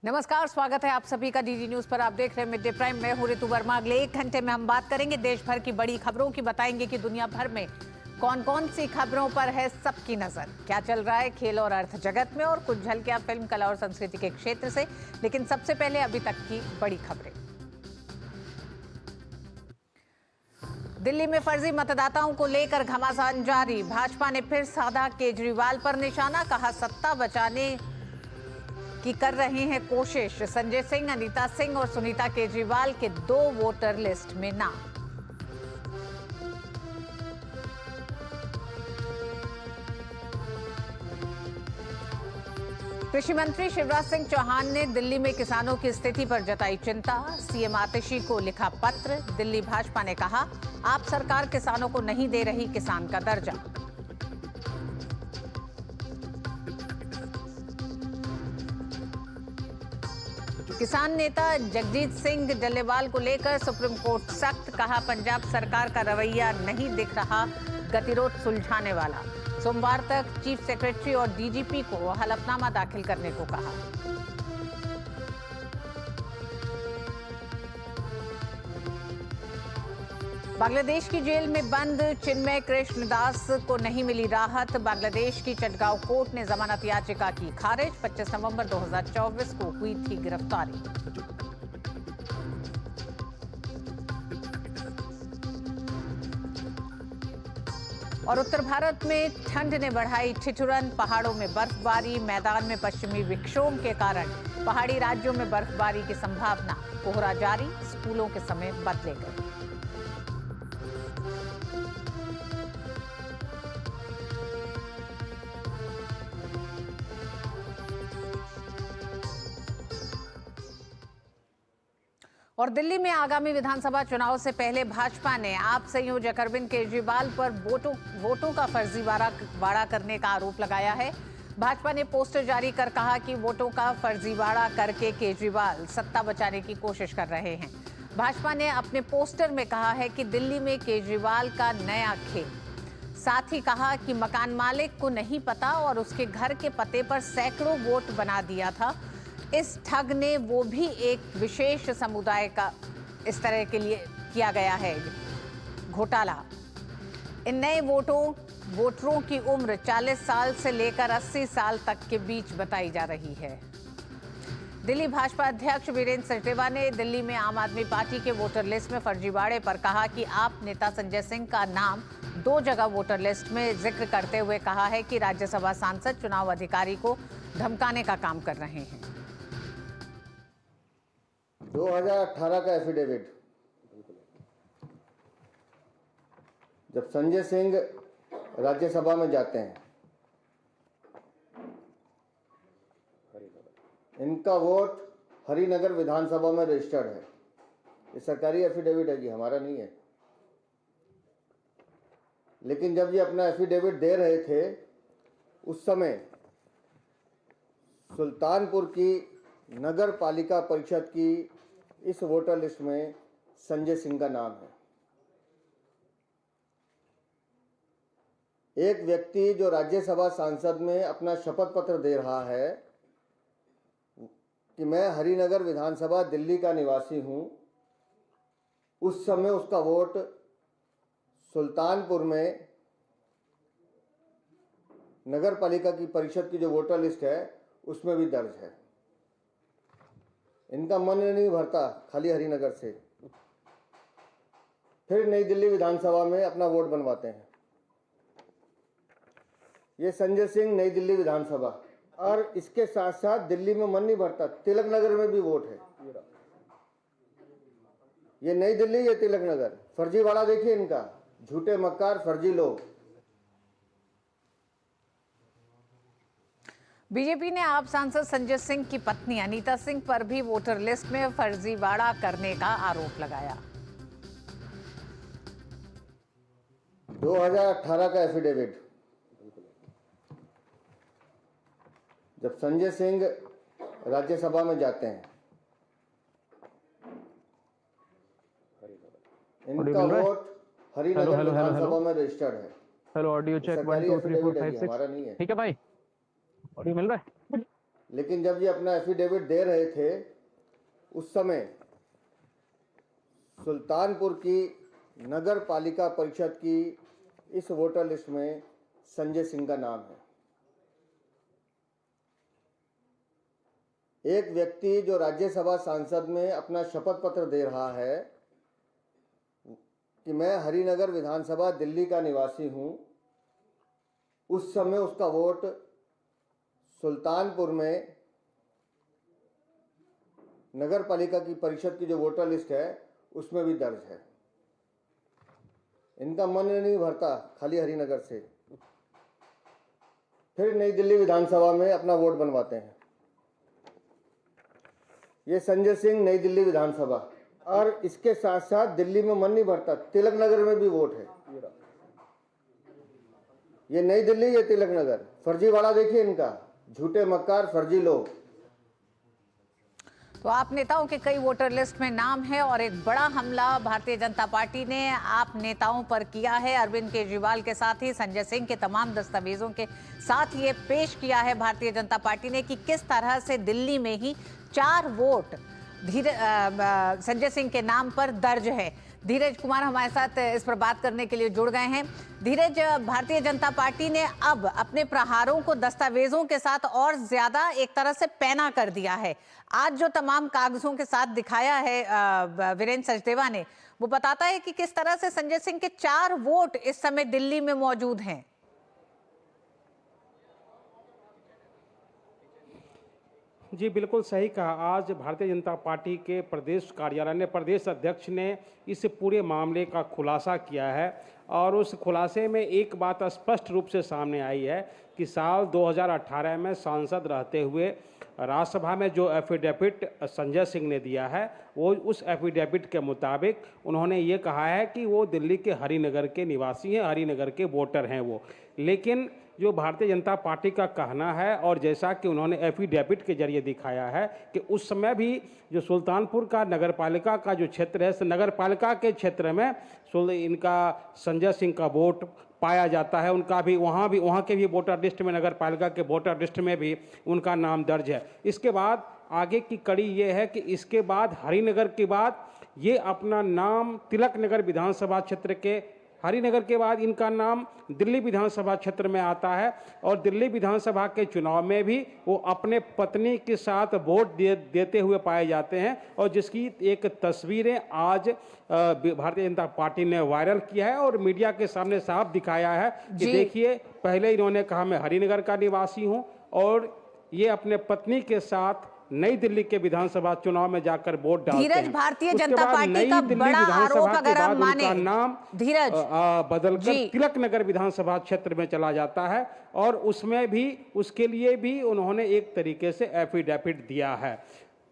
नमस्कार, स्वागत है आप सभी का डीडी न्यूज पर। आप देख रहे हैं मिड डे प्राइम। मैं हूं ऋतु वर्मा। अगले 1 घंटे में हम बात करेंगे देश भर की बड़ी खबरों की। बताएंगे कि दुनिया भर में कौन कौन सी खबरों पर है सबकी नजर, क्या चल रहा है खेल और अर्थ जगत में, और कुछ झलकियां फिल्म, कला और संस्कृति के क्षेत्र से। लेकिन सबसे पहले अभी तक की बड़ी खबरें। दिल्ली में फर्जी मतदाताओं को लेकर घमासान जारी। भाजपा ने फिर साधा केजरीवाल पर निशाना। कहा सत्ता बचाने की कर रहे हैं कोशिश। संजय सिंह, अनीता सिंह और सुनीता केजरीवाल के 2 वोटर लिस्ट में नाम। कृषि मंत्री शिवराज सिंह चौहान ने दिल्ली में किसानों की स्थिति पर जताई चिंता। सीएम आतिशी को लिखा पत्र। दिल्ली भाजपा ने कहा, आप सरकार किसानों को नहीं दे रही किसान का दर्जा। किसान नेता जगजीत सिंह डल्लेवाल को लेकर सुप्रीम कोर्ट सख्त। कहा, पंजाब सरकार का रवैया नहीं दिख रहा गतिरोध सुलझाने वाला। सोमवार तक चीफ सेक्रेटरी और डीजीपी को हलफनामा दाखिल करने को कहा। बांग्लादेश की जेल में बंद चिन्मय कृष्णदास को नहीं मिली राहत। बांग्लादेश की चटगांव कोर्ट ने जमानत याचिका की खारिज। 25 नवंबर 2024 को हुई थी गिरफ्तारी। और उत्तर भारत में ठंड ने बढ़ाई ठिठुरन। पहाड़ों में बर्फबारी, मैदान में पश्चिमी विक्षोभ के कारण पहाड़ी राज्यों में बर्फबारी की संभावना। कोहरा जारी, स्कूलों के समय बदले गए। और दिल्ली में आगामी विधानसभा चुनाव से पहले भाजपा ने आप संयोजक अरविंद केजरीवाल पर वोटों का फर्जीवाड़ा करने का आरोप लगाया है। भाजपा ने पोस्टर जारी कर कहा कि वोटों का फर्जीवाड़ा करके केजरीवाल सत्ता बचाने की कोशिश कर रहे हैं। भाजपा ने अपने पोस्टर में कहा है कि दिल्ली में केजरीवाल का नया खेल। साथ ही कहा कि मकान मालिक को नहीं पता और उसके घर के पते पर सैकड़ों वोट बना दिया था। इस ठग ने वो भी एक विशेष समुदाय का इस तरह के लिए किया गया है घोटाला। इन नए वोटरों की उम्र 40 साल से लेकर 80 साल तक के बीच बताई जा रही है। दिल्ली भाजपा अध्यक्ष वीरेंद्र सचदेवा ने दिल्ली में आम आदमी पार्टी के वोटर लिस्ट में फर्जीवाड़े पर कहा कि आप नेता संजय सिंह का नाम 2 जगह वोटर लिस्ट में जिक्र करते हुए कहा है कि राज्यसभा सांसद चुनाव अधिकारी को धमकाने का काम कर रहे हैं। 2018 का एफिडेविट, जब संजय सिंह राज्यसभा में जाते हैं, इनका वोट हरिनगर विधानसभा में रजिस्टर्ड है। ये सरकारी एफिडेविट है जी, हमारा नहीं है। लेकिन जब ये अपना एफिडेविट दे रहे थे, उस समय सुल्तानपुर की नगर पालिका परिषद की इस वोटर लिस्ट में संजय सिंह का नाम है। एक व्यक्ति जो राज्यसभा सांसद में अपना शपथ पत्र दे रहा है कि मैं हरिनगर विधानसभा दिल्ली का निवासी हूं, उस समय उसका वोट सुल्तानपुर में नगर पालिका की परिषद की जो वोटर लिस्ट है उसमें भी दर्ज है। इनका मन नहीं भरता खाली हरिनगर से, फिर नई दिल्ली विधानसभा में अपना वोट बनवाते हैं। ये संजय सिंह, नई दिल्ली विधानसभा, और इसके साथ साथ दिल्ली में मन नहीं भरता, तिलक नगर में भी वोट है। ये नई दिल्ली, ये तिलक नगर। फर्जीवाड़ा देखिए इनका, झूठे मक्कार फर्जी लोग। बीजेपी ने आप सांसद संजय सिंह की पत्नी अनीता सिंह पर भी वोटर लिस्ट में फर्जीवाड़ा करने का आरोप लगाया। 2018 का एफिडेविट, जब संजय सिंह राज्यसभा में जाते हैं, इनका वोट हरिनगर विधानसभा में रजिस्टर्ड है। Hello, audio check 1 2 3 4 5 6। हमारा नहीं है। ठीक है भाई, ऑडियो मिल रहा है? लेकिन जब ये अपना एफिडेविट दे रहे थे उस समय सुल्तानपुर की नगर पालिका परिषद की इस वोटर लिस्ट में संजय सिंह का नाम है। एक व्यक्ति जो राज्यसभा सांसद में अपना शपथ पत्र दे रहा है कि मैं हरिनगर विधानसभा दिल्ली का निवासी हूं, उस समय उसका वोट सुल्तानपुर में नगर पालिका की परिषद की जो वोटर लिस्ट है उसमें भी दर्ज है। इनका मन नहीं भरता खाली हरिनगर से, फिर नई दिल्ली विधानसभा में अपना वोट बनवाते हैं। ये संजय सिंह, नई दिल्ली विधानसभा, और इसके साथ साथ दिल्ली में मन नहीं भरता, तिलक नगर में भी वोट है। ये नई दिल्ली, ये तिलक नगर, फर्जीवाड़ा देखिए इनका, झूठे मक्कार फर्जी लोग। तो आप नेताओं के कई वोटर लिस्ट में नाम है और एक बड़ा हमला भारतीय जनता पार्टी ने आप नेताओं पर किया है। अरविंद केजरीवाल के साथ ही संजय सिंह के तमाम दस्तावेजों के साथ ये पेश किया है भारतीय जनता पार्टी ने कि किस तरह से दिल्ली में ही 4 वोट संजय सिंह के नाम पर दर्ज है। धीरज कुमार हमारे साथ इस पर बात करने के लिए जुड़ गए हैं। धीरज, भारतीय जनता पार्टी ने अब अपने प्रहारों को दस्तावेजों के साथ और ज्यादा एक तरह से पैना कर दिया है। आज जो तमाम कागजों के साथ दिखाया है वीरेंद्र सचदेवा ने, वो बताता है कि किस तरह से संजय सिंह के 4 वोट इस समय दिल्ली में मौजूद हैं। जी बिल्कुल सही कहा। आज भारतीय जनता पार्टी के प्रदेश कार्यालय ने, प्रदेश अध्यक्ष ने इस पूरे मामले का खुलासा किया है और उस खुलासे में एक बात स्पष्ट रूप से सामने आई है कि साल 2018 में सांसद रहते हुए राज्यसभा में जो एफिडेविट संजय सिंह ने दिया है, वो उस एफिडेविट के मुताबिक उन्होंने ये कहा है कि वो दिल्ली के हरिनगर के निवासी हैं, हरिनगर के वोटर हैं वो। लेकिन जो भारतीय जनता पार्टी का कहना है और जैसा कि उन्होंने एफिडेविट के जरिए दिखाया है कि उस समय भी जो सुल्तानपुर का नगर पालिका का जो क्षेत्र है, नगर पालिका के क्षेत्र में इनका संजय सिंह का वोट पाया जाता है। उनका भी वहाँ के भी वोटर लिस्ट में, नगर पालिका के वोटर लिस्ट में भी उनका नाम दर्ज है। इसके बाद आगे की कड़ी ये है कि इसके बाद हरिनगर के बाद ये अपना नाम तिलक नगर विधानसभा क्षेत्र के, हरिनगर के बाद इनका नाम दिल्ली विधानसभा क्षेत्र में आता है और दिल्ली विधानसभा के चुनाव में भी वो अपने पत्नी के साथ वोट देते हुए पाए जाते हैं और जिसकी एक तस्वीरें आज भारतीय जनता पार्टी ने वायरल किया है और मीडिया के सामने साफ दिखाया है कि देखिए, पहले इन्होंने कहा मैं हरिनगर का निवासी हूं और ये अपने पत्नी के साथ नई दिल्ली के विधानसभा चुनाव में जाकर वोट डालते हैं। धीरज, भारतीय जनता पार्टी का बड़ा आरोप अगर आप माने, नाम धीरज बदलकर तिलक नगर विधानसभा क्षेत्र में चला जाता है और उसमें भी, उसके लिए भी उन्होंने एक तरीके से एफिडेविट दिया है।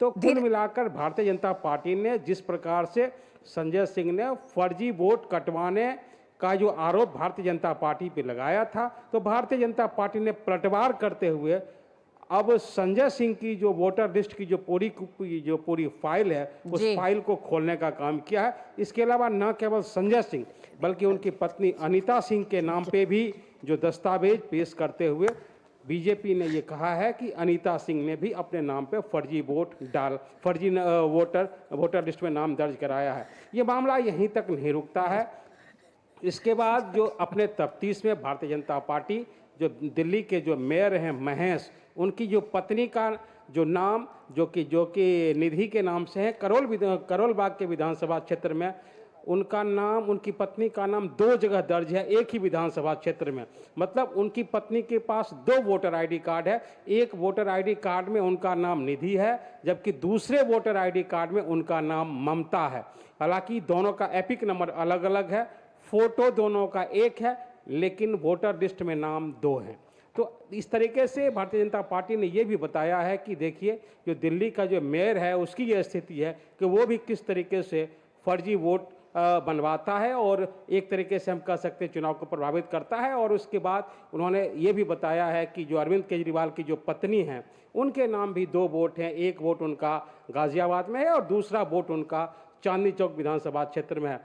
तो कुल मिलाकर भारतीय जनता पार्टी ने जिस प्रकार से संजय सिंह ने फर्जी वोट कटवाने का जो आरोप भारतीय जनता पार्टी पे लगाया था, तो भारतीय जनता पार्टी ने पलटवार करते हुए अब संजय सिंह की जो वोटर लिस्ट की जो पूरी फाइल है, उस फाइल को खोलने का काम किया है। इसके अलावा न केवल संजय सिंह बल्कि उनकी पत्नी अनीता सिंह के नाम पे भी जो दस्तावेज पेश करते हुए बीजेपी ने ये कहा है कि अनीता सिंह ने भी अपने नाम पे फर्जी वोटर लिस्ट में नाम दर्ज कराया है। ये मामला यहीं तक नहीं रुकता है। इसके बाद जो अपने तफ्तीश में भारतीय जनता पार्टी, जो दिल्ली के जो मेयर हैं महेश, उनकी जो पत्नी का जो नाम जो कि निधि के नाम से है, करोल बाग के विधानसभा क्षेत्र में उनका नाम, उनकी पत्नी का नाम 2 जगह दर्ज है एक ही विधानसभा क्षेत्र में। मतलब उनकी पत्नी के पास 2 वोटर आईडी कार्ड है। एक वोटर आईडी कार्ड में उनका नाम निधि है जबकि दूसरे वोटर आईडी कार्ड में उनका नाम ममता है। हालांकि दोनों का एपिक नंबर अलग अलग है, फोटो दोनों का एक है, लेकिन वोटर लिस्ट में नाम 2 हैं। तो इस तरीके से भारतीय जनता पार्टी ने ये भी बताया है कि देखिए, जो दिल्ली का जो मेयर है उसकी ये स्थिति है कि वो भी किस तरीके से फर्जी वोट बनवाता है और एक तरीके से हम कह सकते हैं चुनाव को प्रभावित करता है। और उसके बाद उन्होंने ये भी बताया है कि जो अरविंद केजरीवाल की जो पत्नी हैं उनके नाम भी 2 वोट हैं। एक वोट उनका गाजियाबाद में है और दूसरा वोट उनका चांदनी चौक विधानसभा क्षेत्र में है।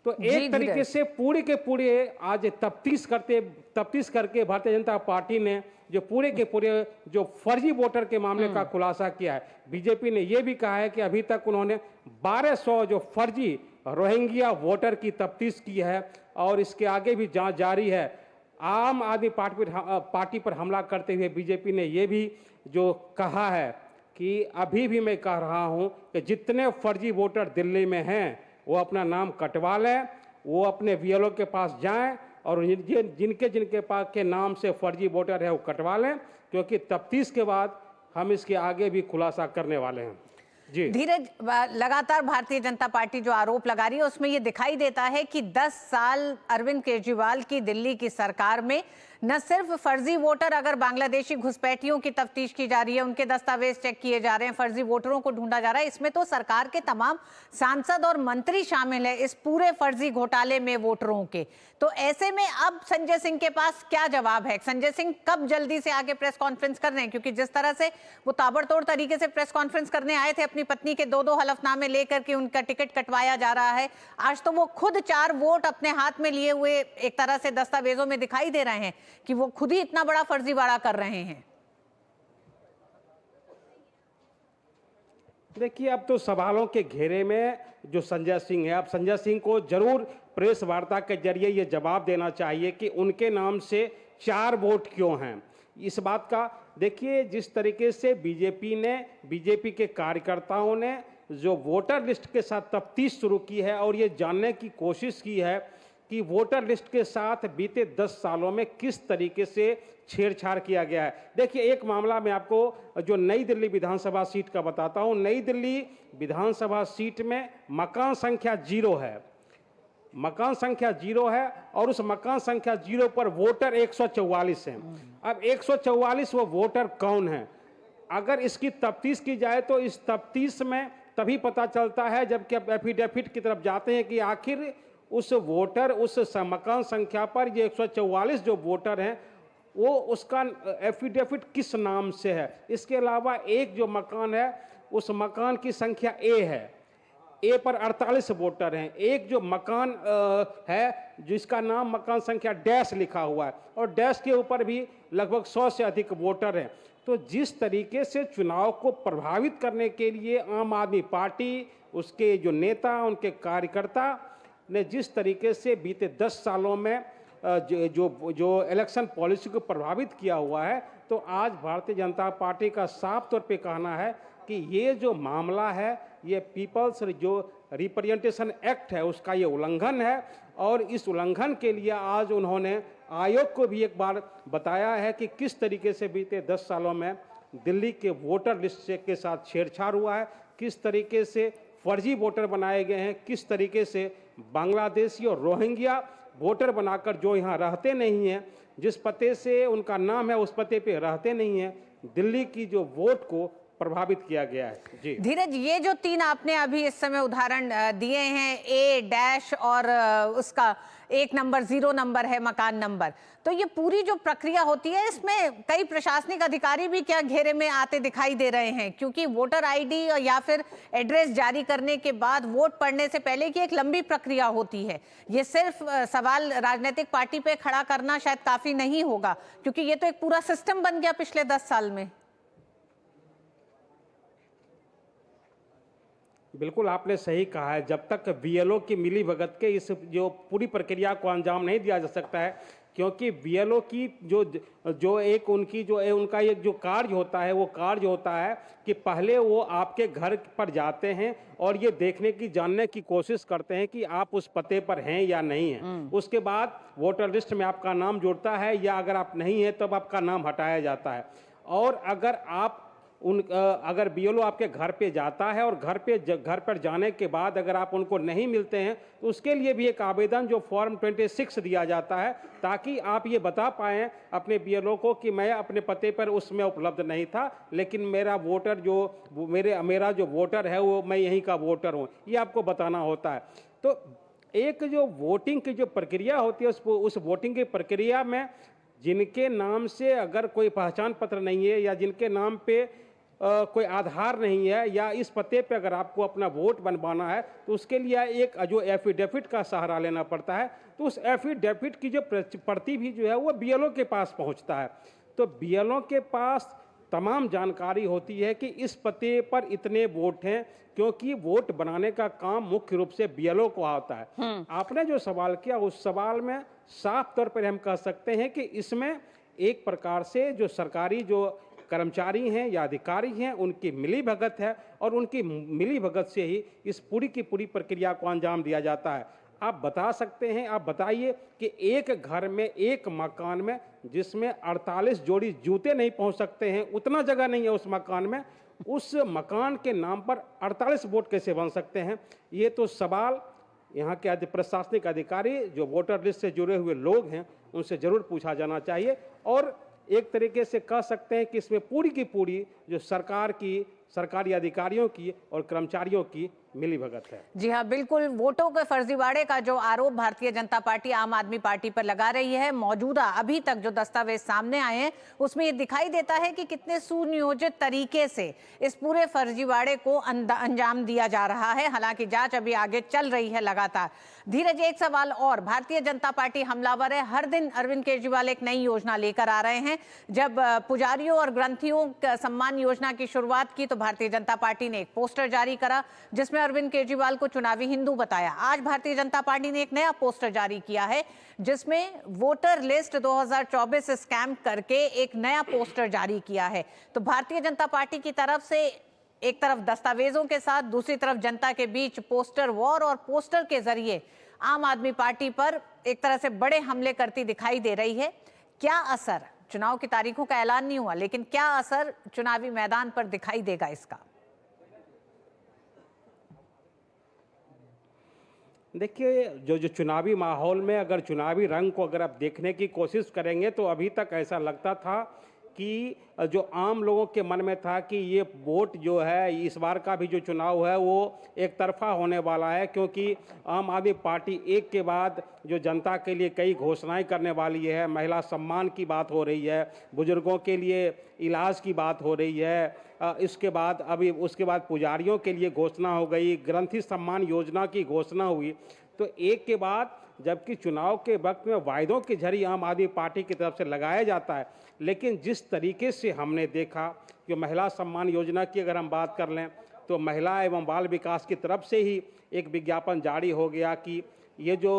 तो जी, एक तरीके धीरज। से पूरे के पूरे आज तफ्तीश करके भारतीय जनता पार्टी ने जो पूरे के पूरे जो फर्जी वोटर के मामले का खुलासा किया है। बीजेपी ने यह भी कहा है कि अभी तक उन्होंने 1200 जो फर्जी रोहिंग्या वोटर की तफ्तीश की है और इसके आगे भी जांच जारी है। आम आदमी पार्टी पर हमला करते हुए बीजेपी ने यह भी जो कहा है कि अभी भी मैं कह रहा हूं कि जितने फर्जी वोटर दिल्ली में हैं वो अपना नाम कटवा लें, वो अपने बीएलओ के पास जाएं और जिनके पास के नाम से फर्जी वोटर है वो कटवा लें, क्योंकि तफ्तीश के बाद हम इसके आगे भी खुलासा करने वाले हैं। जी धीरज, लगातार भारतीय जनता पार्टी जो आरोप लगा रही है उसमें ये दिखाई देता है कि 10 साल अरविंद केजरीवाल की दिल्ली की सरकार में न सिर्फ फर्जी वोटर, अगर बांग्लादेशी घुसपैठियों की तफ्तीश की जा रही है, उनके दस्तावेज चेक किए जा रहे हैं, फर्जी वोटरों को ढूंढा जा रहा है, इसमें तो सरकार के तमाम सांसद और मंत्री शामिल है इस पूरे फर्जी घोटाले में वोटरों के। तो ऐसे में अब संजय सिंह के पास क्या जवाब है? संजय सिंह कब जल्दी से आगे प्रेस कॉन्फ्रेंस कर रहे हैं? क्योंकि जिस तरह से वो ताबड़तोड़ तरीके से प्रेस कॉन्फ्रेंस करने आए थे, अपनी पत्नी के 2-2 हलफनामे लेकर के उनका टिकट कटवाया जा रहा है, आज तो वो खुद 4 वोट अपने हाथ में लिए हुए एक तरह से दस्तावेजों में दिखाई दे रहे हैं कि वो खुद ही इतना बड़ा फर्जीवाड़ा कर रहे हैं। देखिए, अब तो सवालों के घेरे में जो संजय सिंह है, अब संजय सिंह को जरूर प्रेस वार्ता के जरिए ये जवाब देना चाहिए कि उनके नाम से 4 वोट क्यों हैं। इस बात का देखिए, जिस तरीके से बीजेपी के कार्यकर्ताओं ने जो वोटर लिस्ट के साथ तफ्तीश शुरू की है और ये जानने की कोशिश की है कि वोटर लिस्ट के साथ बीते 10 सालों में किस तरीके से छेड़छाड़ किया गया है। देखिए, एक मामला मैं आपको जो नई दिल्ली विधानसभा सीट का बताता हूं। नई दिल्ली विधानसभा सीट में मकान संख्या 0 है, मकान संख्या 0 है और उस मकान संख्या 0 पर वोटर 144 हैं। अब 144 वो वोटर कौन है? अगर इसकी तफ्तीश की जाए तो इस तफ्तीश में तभी पता चलता है जबकि एफिडेविट की तरफ जाते हैं कि आखिर उस वोटर, उस मकान संख्या पर ये 144 जो वोटर हैं वो उसका एफिडेविट किस नाम से है। इसके अलावा एक जो मकान है उस मकान की संख्या ए है, ए पर 48 वोटर हैं। एक जो मकान है जिसका नाम मकान संख्या डैश लिखा हुआ है और डैश के ऊपर भी लगभग 100 से अधिक वोटर हैं। तो जिस तरीके से चुनाव को प्रभावित करने के लिए आम आदमी पार्टी, उसके जो नेता, उनके कार्यकर्ता ने जिस तरीके से बीते 10 सालों में जो इलेक्शन पॉलिसी को प्रभावित किया हुआ है, तो आज भारतीय जनता पार्टी का साफ तौर पे कहना है कि ये जो मामला है ये पीपल्स जो रिप्रेजेंटेशन एक्ट है उसका ये उल्लंघन है और इस उल्लंघन के लिए आज उन्होंने आयोग को भी एक बार बताया है कि किस तरीके से बीते 10 सालों में दिल्ली के वोटर लिस्ट के साथ छेड़छाड़ हुआ है, किस तरीके से फर्जी वोटर बनाए गए हैं, किस तरीके से बांग्लादेशी और रोहिंग्या वोटर बनाकर जो यहाँ रहते नहीं हैं, जिस पते से उनका नाम है उस पते पे रहते नहीं हैं, दिल्ली की जो वोट को प्रभावित किया गया है। जी धीरज, ये जो 3 आपने अभी इस समय उदाहरण दिए हैं, ए डैश और उसका 1 नंबर 0 नंबर है मकान नंबर, तो ये पूरी जो प्रक्रिया होती है इसमें कई प्रशासनिक अधिकारी भी क्या घेरे में आते दिखाई दे रहे हैं? क्योंकि वोटर आईडी या फिर एड्रेस जारी करने के बाद वोट पड़ने से पहले की एक लंबी प्रक्रिया होती है। ये सिर्फ सवाल राजनीतिक पार्टी पे खड़ा करना शायद काफी नहीं होगा, क्योंकि ये तो एक पूरा सिस्टम बन गया पिछले 10 साल में। बिल्कुल आपने सही कहा है। जब तक बीएलओ की मिली भगत के इस जो पूरी प्रक्रिया को अंजाम नहीं दिया जा सकता है, क्योंकि बीएलओ की जो एक उनकी जो उनका एक जो कार्य होता है, वो कार्य होता है कि पहले वो आपके घर पर जाते हैं और ये देखने की, जानने की कोशिश करते हैं कि आप उस पते पर हैं या नहीं हैं। उसके बाद वोटर लिस्ट में आपका नाम जुड़ता है या अगर आप नहीं हैं तब आपका नाम हटाया जाता है। और अगर आप अगर बीएलओ आपके घर पे जाता है और घर पर जाने के बाद अगर आप उनको नहीं मिलते हैं तो उसके लिए भी एक आवेदन जो फॉर्म 26 दिया जाता है, ताकि आप ये बता पाएं अपने बीएलओ को कि मैं अपने पते पर उसमें उपलब्ध नहीं था, लेकिन मेरा वोटर मेरा जो वोटर है वो मैं यहीं का वोटर हूँ, ये आपको बताना होता है। तो एक जो वोटिंग की जो प्रक्रिया होती है उस वोटिंग की प्रक्रिया में जिनके नाम से अगर कोई पहचान पत्र नहीं है या जिनके नाम पे कोई आधार नहीं है, या इस पते पे अगर आपको अपना वोट बनवाना है तो उसके लिए एक जो एफिडेविट का सहारा लेना पड़ता है, तो उस एफिडेविट की जो प्रति भी जो है वो बीएलओ के पास पहुंचता है। तो बीएलओ के पास तमाम जानकारी होती है कि इस पते पर इतने वोट हैं, क्योंकि वोट बनाने का काम मुख्य रूप से बीएलओ को आता है। आपने जो सवाल किया उस सवाल में साफ तौर पर हम कह सकते हैं कि इसमें एक प्रकार से जो सरकारी जो कर्मचारी हैं या अधिकारी हैं उनकी मिलीभगत है, और उनकी मिलीभगत से ही इस पूरी की पूरी प्रक्रिया को अंजाम दिया जाता है। आप बता सकते हैं, आप बताइए कि एक घर में, एक मकान में जिसमें 48 जोड़ी जूते नहीं पहुंच सकते हैं, उतना जगह नहीं है उस मकान में, उस मकान के नाम पर 48 वोट कैसे बन सकते हैं? ये तो सवाल यहाँ के प्रशासनिक अधिकारी जो वोटर लिस्ट से जुड़े हुए लोग हैं उनसे जरूर पूछा जाना चाहिए। और एक तरीके से कह सकते हैं कि इसमें पूरी की पूरी जो सरकार की, सरकारी अधिकारियों की और कर्मचारियों की मिलीभगत है। जी हाँ, बिल्कुल। वोटों के फर्जीवाड़े का जो आरोप भारतीय जनता पार्टी आम आदमी पार्टी पर लगा रही है, मौजूदा अभी तक जो दस्तावेज सामने आए हैं उसमें ये दिखाई देता है कि कितने सुनियोजित तरीके से इस पूरे फर्जीवाड़े को अंजाम दिया जा रहा है। हालांकि जांच अभी आगे चल रही है लगातार। धीरज, एक सवाल और, भारतीय जनता पार्टी हमलावर है। हर दिन अरविंद केजरीवाल एक नई योजना लेकर आ रहे हैं। जब पुजारियों और ग्रंथियों सम्मान योजना की शुरुआत की तो भारतीय जनता पार्टी ने एक पोस्टर जारी करा जिसमें अरविंद केजरीवाल को चुनावी हिंदू बताया। आज भारतीय जनता पार्टी ने एक नया पोस्टर जारी किया है जिसमें वोटर लिस्ट 2024 स्कैम करके एक नया पोस्टर जारी किया है। तो भारतीय जनता पार्टी की तरफ से एक तरफ दस्तावेजों के साथ, दूसरी तरफ जनता के बीच पोस्टर वॉर, और पोस्टर के जरिए आम आदमी पार्टी पर एक तरह से बड़े हमले करती दिखाई दे रही है। क्या असर, चुनाव की तारीखों का ऐलान नहीं हुआ, लेकिन क्या असर चुनावी मैदान पर दिखाई देगा इसका? देखिए, जो चुनावी माहौल में अगर चुनावी रंग को अगर आप देखने की कोशिश करेंगे तो अभी तक ऐसा लगता था कि जो आम लोगों के मन में था कि ये वोट जो है, इस बार का भी जो चुनाव है वो एक तरफा होने वाला है, क्योंकि आम आदमी पार्टी एक के बाद जो जनता के लिए कई घोषणाएं करने वाली है। महिला सम्मान की बात हो रही है, बुजुर्गों के लिए इलाज की बात हो रही है, इसके बाद अभी उसके बाद पुजारियों के लिए घोषणा हो गई, ग्रंथि सम्मान योजना की घोषणा हुई। तो एक के बाद, जबकि चुनाव के वक्त में वायदों की झड़ी आम आदमी पार्टी की तरफ से लगाया जाता है, लेकिन जिस तरीके से हमने देखा कि महिला सम्मान योजना की अगर हम बात कर लें तो महिला एवं बाल विकास की तरफ से ही एक विज्ञापन जारी हो गया कि ये जो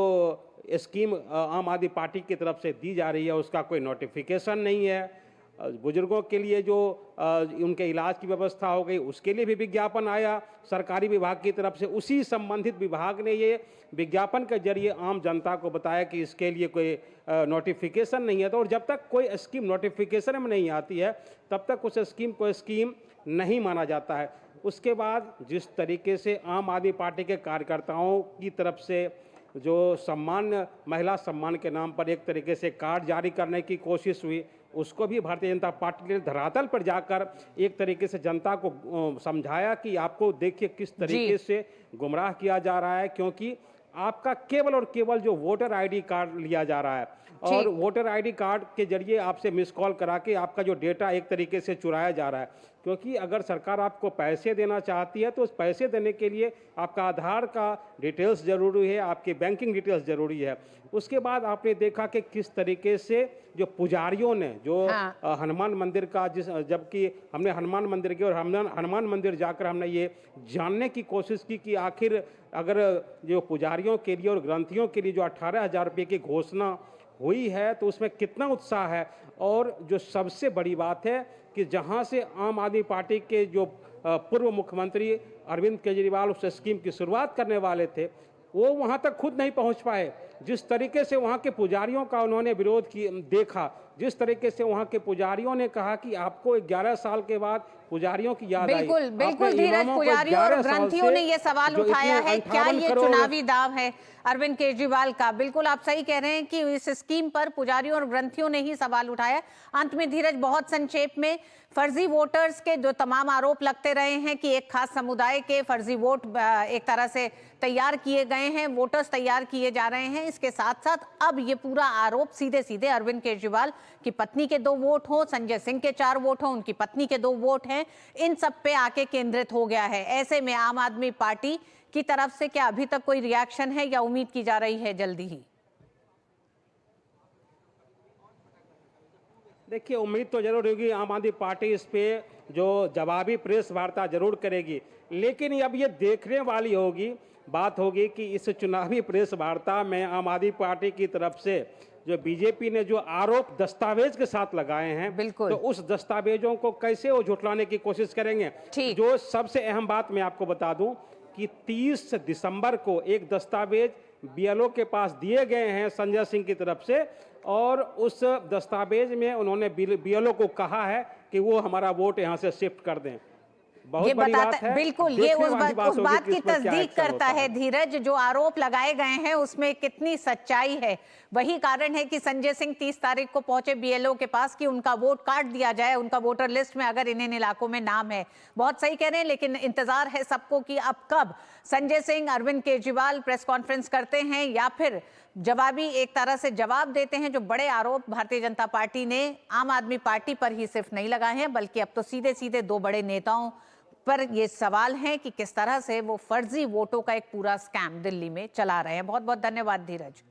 स्कीम आम आदमी पार्टी की तरफ से दी जा रही है उसका कोई नोटिफिकेशन नहीं है। बुजुर्गों के लिए जो उनके इलाज की व्यवस्था हो गई उसके लिए भी विज्ञापन आया सरकारी विभाग की तरफ से। उसी संबंधित विभाग ने ये विज्ञापन के जरिए आम जनता को बताया कि इसके लिए कोई नोटिफिकेशन नहीं है। तो और जब तक कोई स्कीम नोटिफिकेशन में नहीं आती है तब तक उस स्कीम को स्कीम नहीं माना जाता है। उसके बाद जिस तरीके से आम आदमी पार्टी के कार्यकर्ताओं की तरफ से जो सम्मान, महिला सम्मान के नाम पर एक तरीके से कार्ड जारी करने की कोशिश हुई, उसको भी भारतीय जनता पार्टी ने धरातल पर जाकर एक तरीके से जनता को समझाया कि आपको देखिए किस तरीके से गुमराह किया जा रहा है, क्योंकि आपका केवल और केवल जो वोटर आईडी कार्ड लिया जा रहा है और वोटर आईडी कार्ड के जरिए आपसे मिस कॉल करा के आपका जो डेटा एक तरीके से चुराया जा रहा है। क्योंकि अगर सरकार आपको पैसे देना चाहती है तो उस पैसे देने के लिए आपका आधार का डिटेल्स जरूरी है, आपकी बैंकिंग डिटेल्स जरूरी है। उसके बाद आपने देखा कि किस तरीके से जो पुजारियों ने जो हनुमान मंदिर का, जबकि हमने हनुमान मंदिर गए और हनुमान मंदिर जाकर हमने ये जानने की कोशिश की कि आखिर अगर जो पुजारियों के लिए और ग्रंथियों के लिए जो 18,000 रुपये की घोषणा हुई है तो उसमें कितना उत्साह है। और जो सबसे बड़ी बात है कि जहां से आम आदमी पार्टी के जो पूर्व मुख्यमंत्री अरविंद केजरीवाल उस स्कीम की शुरुआत करने वाले थे वो वहां तक खुद नहीं पहुंच पाए। जिस तरीके से वहां के पुजारियों का उन्होंने विरोध देखा, जिस तरीके से वहां के पुजारियों ने कहा कि आपको 11 साल के बाद पुजारियों की याद आई। बिल्कुल धीरज, पुजारियों और ग्रंथियों ने ये सवाल उठाया है, क्या ये चुनावी दाव है अरविंद केजरीवाल का? बिल्कुल आप सही कह रहे हैं कि इस स्कीम पर पुजारियों और ग्रंथियों ने ही सवाल उठाया। अंत में धीरज, बहुत संक्षेप में, फर्जी वोटर्स के जो तमाम आरोप लगते रहे हैं कि एक खास समुदाय के फर्जी वोट एक तरह से तैयार किए गए हैं, वोटर्स तैयार किए जा रहे हैं, इसके साथ साथ अब ये पूरा आरोप सीधे सीधे अरविंद केजरीवाल की पत्नी के 2 वोट हो, संजय सिंह के 4 वोट हो, उनकी पत्नी के 2 वोट हैं, इन सब पे आके केंद्रित हो गया है। ऐसे में आम आदमी पार्टी की तरफ से क्या अभी तक कोई रिएक्शन है या उम्मीद की जा रही है जल्दी ही? देखिए, उम्मीद तो जरूर होगी, आम आदमी पार्टी इस पे जो जवाबी प्रेस वार्ता जरूर करेगी, लेकिन अब ये देखने वाली बात होगी कि इस चुनावी प्रेस वार्ता में आम आदमी पार्टी की तरफ से जो बीजेपी ने जो आरोप दस्तावेज के साथ लगाए हैं, बिल्कुल, तो उस दस्तावेजों को कैसे वो झुठलाने की कोशिश करेंगे। जो सबसे अहम बात मैं आपको बता दूं कि 30 दिसंबर को एक दस्तावेज बीएलओ के पास दिए गए हैं संजय सिंह की तरफ से, और उस दस्तावेज में उन्होंने बीएलओ को कहा है कि वो हमारा वोट यहां से शिफ्ट कर दें। ये बताता बिल्कुल, ये उस बात की तस्दीक करता है धीरज, जो आरोप लगाए गए हैं उसमें कितनी सच्चाई है। वही कारण है कि संजय सिंह 30 तारीख को पहुंचे बीएलओ के पास कि उनका वोट काट दिया जाए, उनका वोटर लिस्ट में अगर इन इलाकों में नाम है। बहुत सही कह रहे हैं, लेकिन इंतजार है सबको कि अब कब संजय सिंह, अरविंद केजरीवाल प्रेस कॉन्फ्रेंस करते हैं या फिर जवाबी एक तरह से जवाब देते हैं। जो बड़े आरोप भारतीय जनता पार्टी ने आम आदमी पार्टी पर ही सिर्फ नहीं लगाए हैं, बल्कि अब तो सीधे सीधे 2 बड़े नेताओं पर ये सवाल है कि किस तरह से वो फर्जी वोटों का एक पूरा स्कैम दिल्ली में चला रहे हैं। बहुत बहुत धन्यवाद धीरज।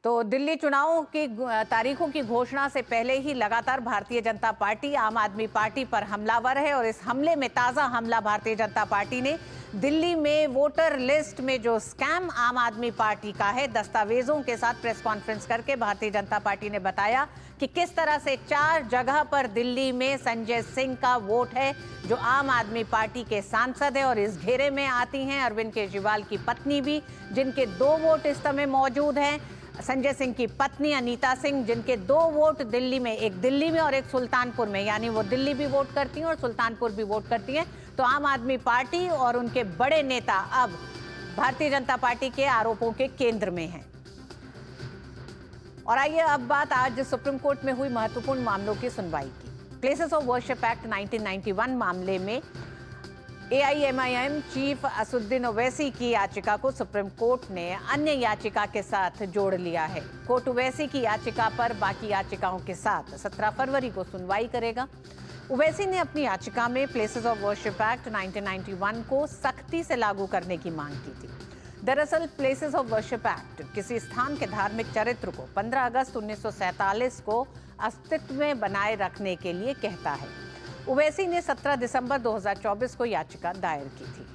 तो दिल्ली चुनावों की तारीखों की घोषणा से पहले ही लगातार भारतीय जनता पार्टी आम आदमी पार्टी पर हमलावर है, और इस हमले में ताजा हमला भारतीय जनता पार्टी ने दिल्ली में वोटर लिस्ट में जो स्कैम आम आदमी पार्टी का है, दस्तावेजों के साथ प्रेस कॉन्फ्रेंस करके भारतीय जनता पार्टी ने बताया कि किस तरह से 4 जगह पर दिल्ली में संजय सिंह का वोट है, जो आम आदमी पार्टी के सांसद है, और इस घेरे में आती हैं अरविंद केजरीवाल की पत्नी भी, जिनके 2 वोट इस समय मौजूद हैं, संजय सिंह की पत्नी अनीता सिंह, जिनके 2 वोट दिल्ली में, एक दिल्ली में और एक सुल्तानपुर में, यानी वो दिल्ली भी वोट करती हैं और सुल्तानपुर भी वोट करती हैं। तो आम आदमी पार्टी और उनके बड़े नेता अब भारतीय जनता पार्टी के आरोपों के केंद्र में हैं। और आइए अब बात आज सुप्रीम कोर्ट में हुई महत्वपूर्ण मामलों की सुनवाई की। प्लेसेस ऑफ वर्शिप एक्ट 1991 मामले में एआईएमआईएम चीफ असदुद्दीन ओवैसी की याचिका को सुप्रीम कोर्ट ने अन्य याचिका के साथ जोड़ लिया है। कोर्ट ओवैसी की याचिका पर बाकी याचिकाओं के साथ 17 फरवरी को सुनवाई करेगा। ओवैसी ने अपनी याचिका में प्लेसेस ऑफ वर्शिप एक्ट 1991 को सख्ती से लागू करने की मांग की थी। दरअसल प्लेसेस ऑफ वर्शिप एक्ट किसी स्थान के धार्मिक चरित्र को 15 अगस्त 1947 को अस्तित्व में बनाए रखने के लिए कहता है। ओवैसी ने 17 दिसंबर 2024 को याचिका दायर की थी।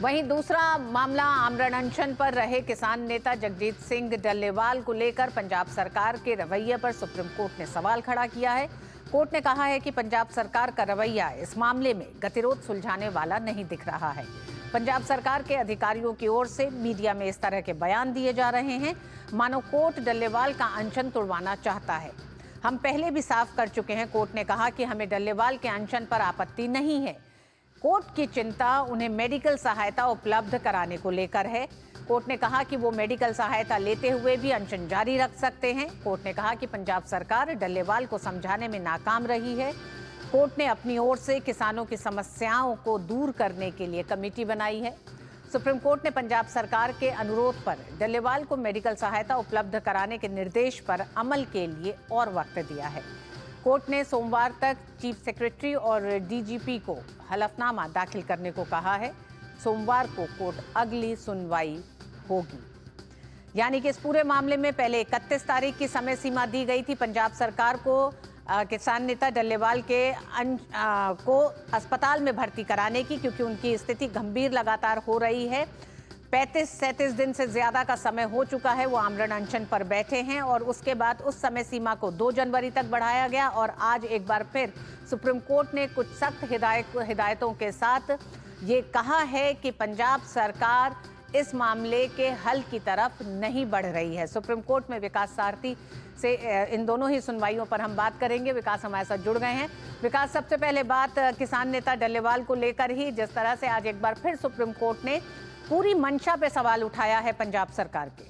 वहीं दूसरा मामला आमरण अनशन पर रहे किसान नेता जगजीत सिंह डल्लेवाल को लेकर पंजाब सरकार के रवैये पर सुप्रीम कोर्ट ने सवाल खड़ा किया है। कोर्ट ने कहा है कि पंजाब सरकार का रवैया इस मामले में गतिरोध सुलझाने वाला नहीं दिख रहा है। पंजाब सरकार के अधिकारियों की ओर से मीडिया में इस तरह के बयान दिए जा रहे हैं मानो कोर्ट डल्लेवाल का अनशन तोड़वाना चाहता है। हम पहले भी साफ कर चुके हैं, कोर्ट ने कहा कि हमें डल्लेवाल के अनशन पर आपत्ति नहीं है। कोर्ट की चिंता उन्हें मेडिकल सहायता उपलब्ध कराने को लेकर है। कोर्ट ने कहा कि वो मेडिकल सहायता लेते हुए भी अनशन जारी रख सकते हैं। कोर्ट ने कहा कि पंजाब सरकार डल्लेवाल को समझाने में नाकाम रही है। कोर्ट ने अपनी ओर से किसानों की समस्याओं को दूर करने के लिए कमेटी बनाई है। सुप्रीम कोर्ट ने पंजाब सरकार के अनुरोध पर डल्लेवाल को मेडिकल सहायता उपलब्ध कराने के निर्देश पर अमल के लिए और वक्त दिया है। कोर्ट ने सोमवार तक चीफ सेक्रेटरी और डीजीपी को हलफनामा दाखिल करने को कहा है। सोमवार को कोर्ट अगली सुनवाई होगी। यानी कि इस पूरे मामले में पहले 31 तारीख की समय सीमा दी गई थी पंजाब सरकार को किसान नेता डल्लेवाल को अस्पताल में भर्ती कराने की, क्योंकि उनकी स्थिति गंभीर लगातार हो रही है। 35-37 दिन से ज्यादा का समय हो चुका है वो आमरण अनशन पर बैठे हैं, और उसके बाद उस समय सीमा को 2 जनवरी तक बढ़ाया गया। और आज एक बार फिर सुप्रीम कोर्ट ने कुछ सख्त हिदायतों के साथ ये कहा है कि पंजाब सरकार इस मामले के हल की तरफ नहीं बढ़ रही है। सुप्रीम कोर्ट में विकास सारथी से इन दोनों ही सुनवाइयों पर हम बात करेंगे। विकास हमारे साथ जुड़ गए हैं। विकास, सबसे पहले बात किसान नेता डल्लेवाल को लेकर ही, जिस तरह से आज एक बार फिर सुप्रीम कोर्ट ने पूरी मंशा पे सवाल उठाया है पंजाब सरकार के।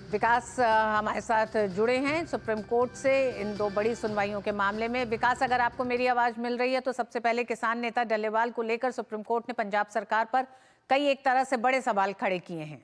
विकास हमारे साथ जुड़े हैं सुप्रीम कोर्ट से इन दो बड़ी सुनवाइयों के मामले में। विकास, अगर आपको मेरी आवाज मिल रही है तो सबसे पहले किसान नेता डल्लेवाल को लेकर सुप्रीम कोर्ट ने पंजाब सरकार पर कई एक तरह से बड़े सवाल खड़े किए हैं।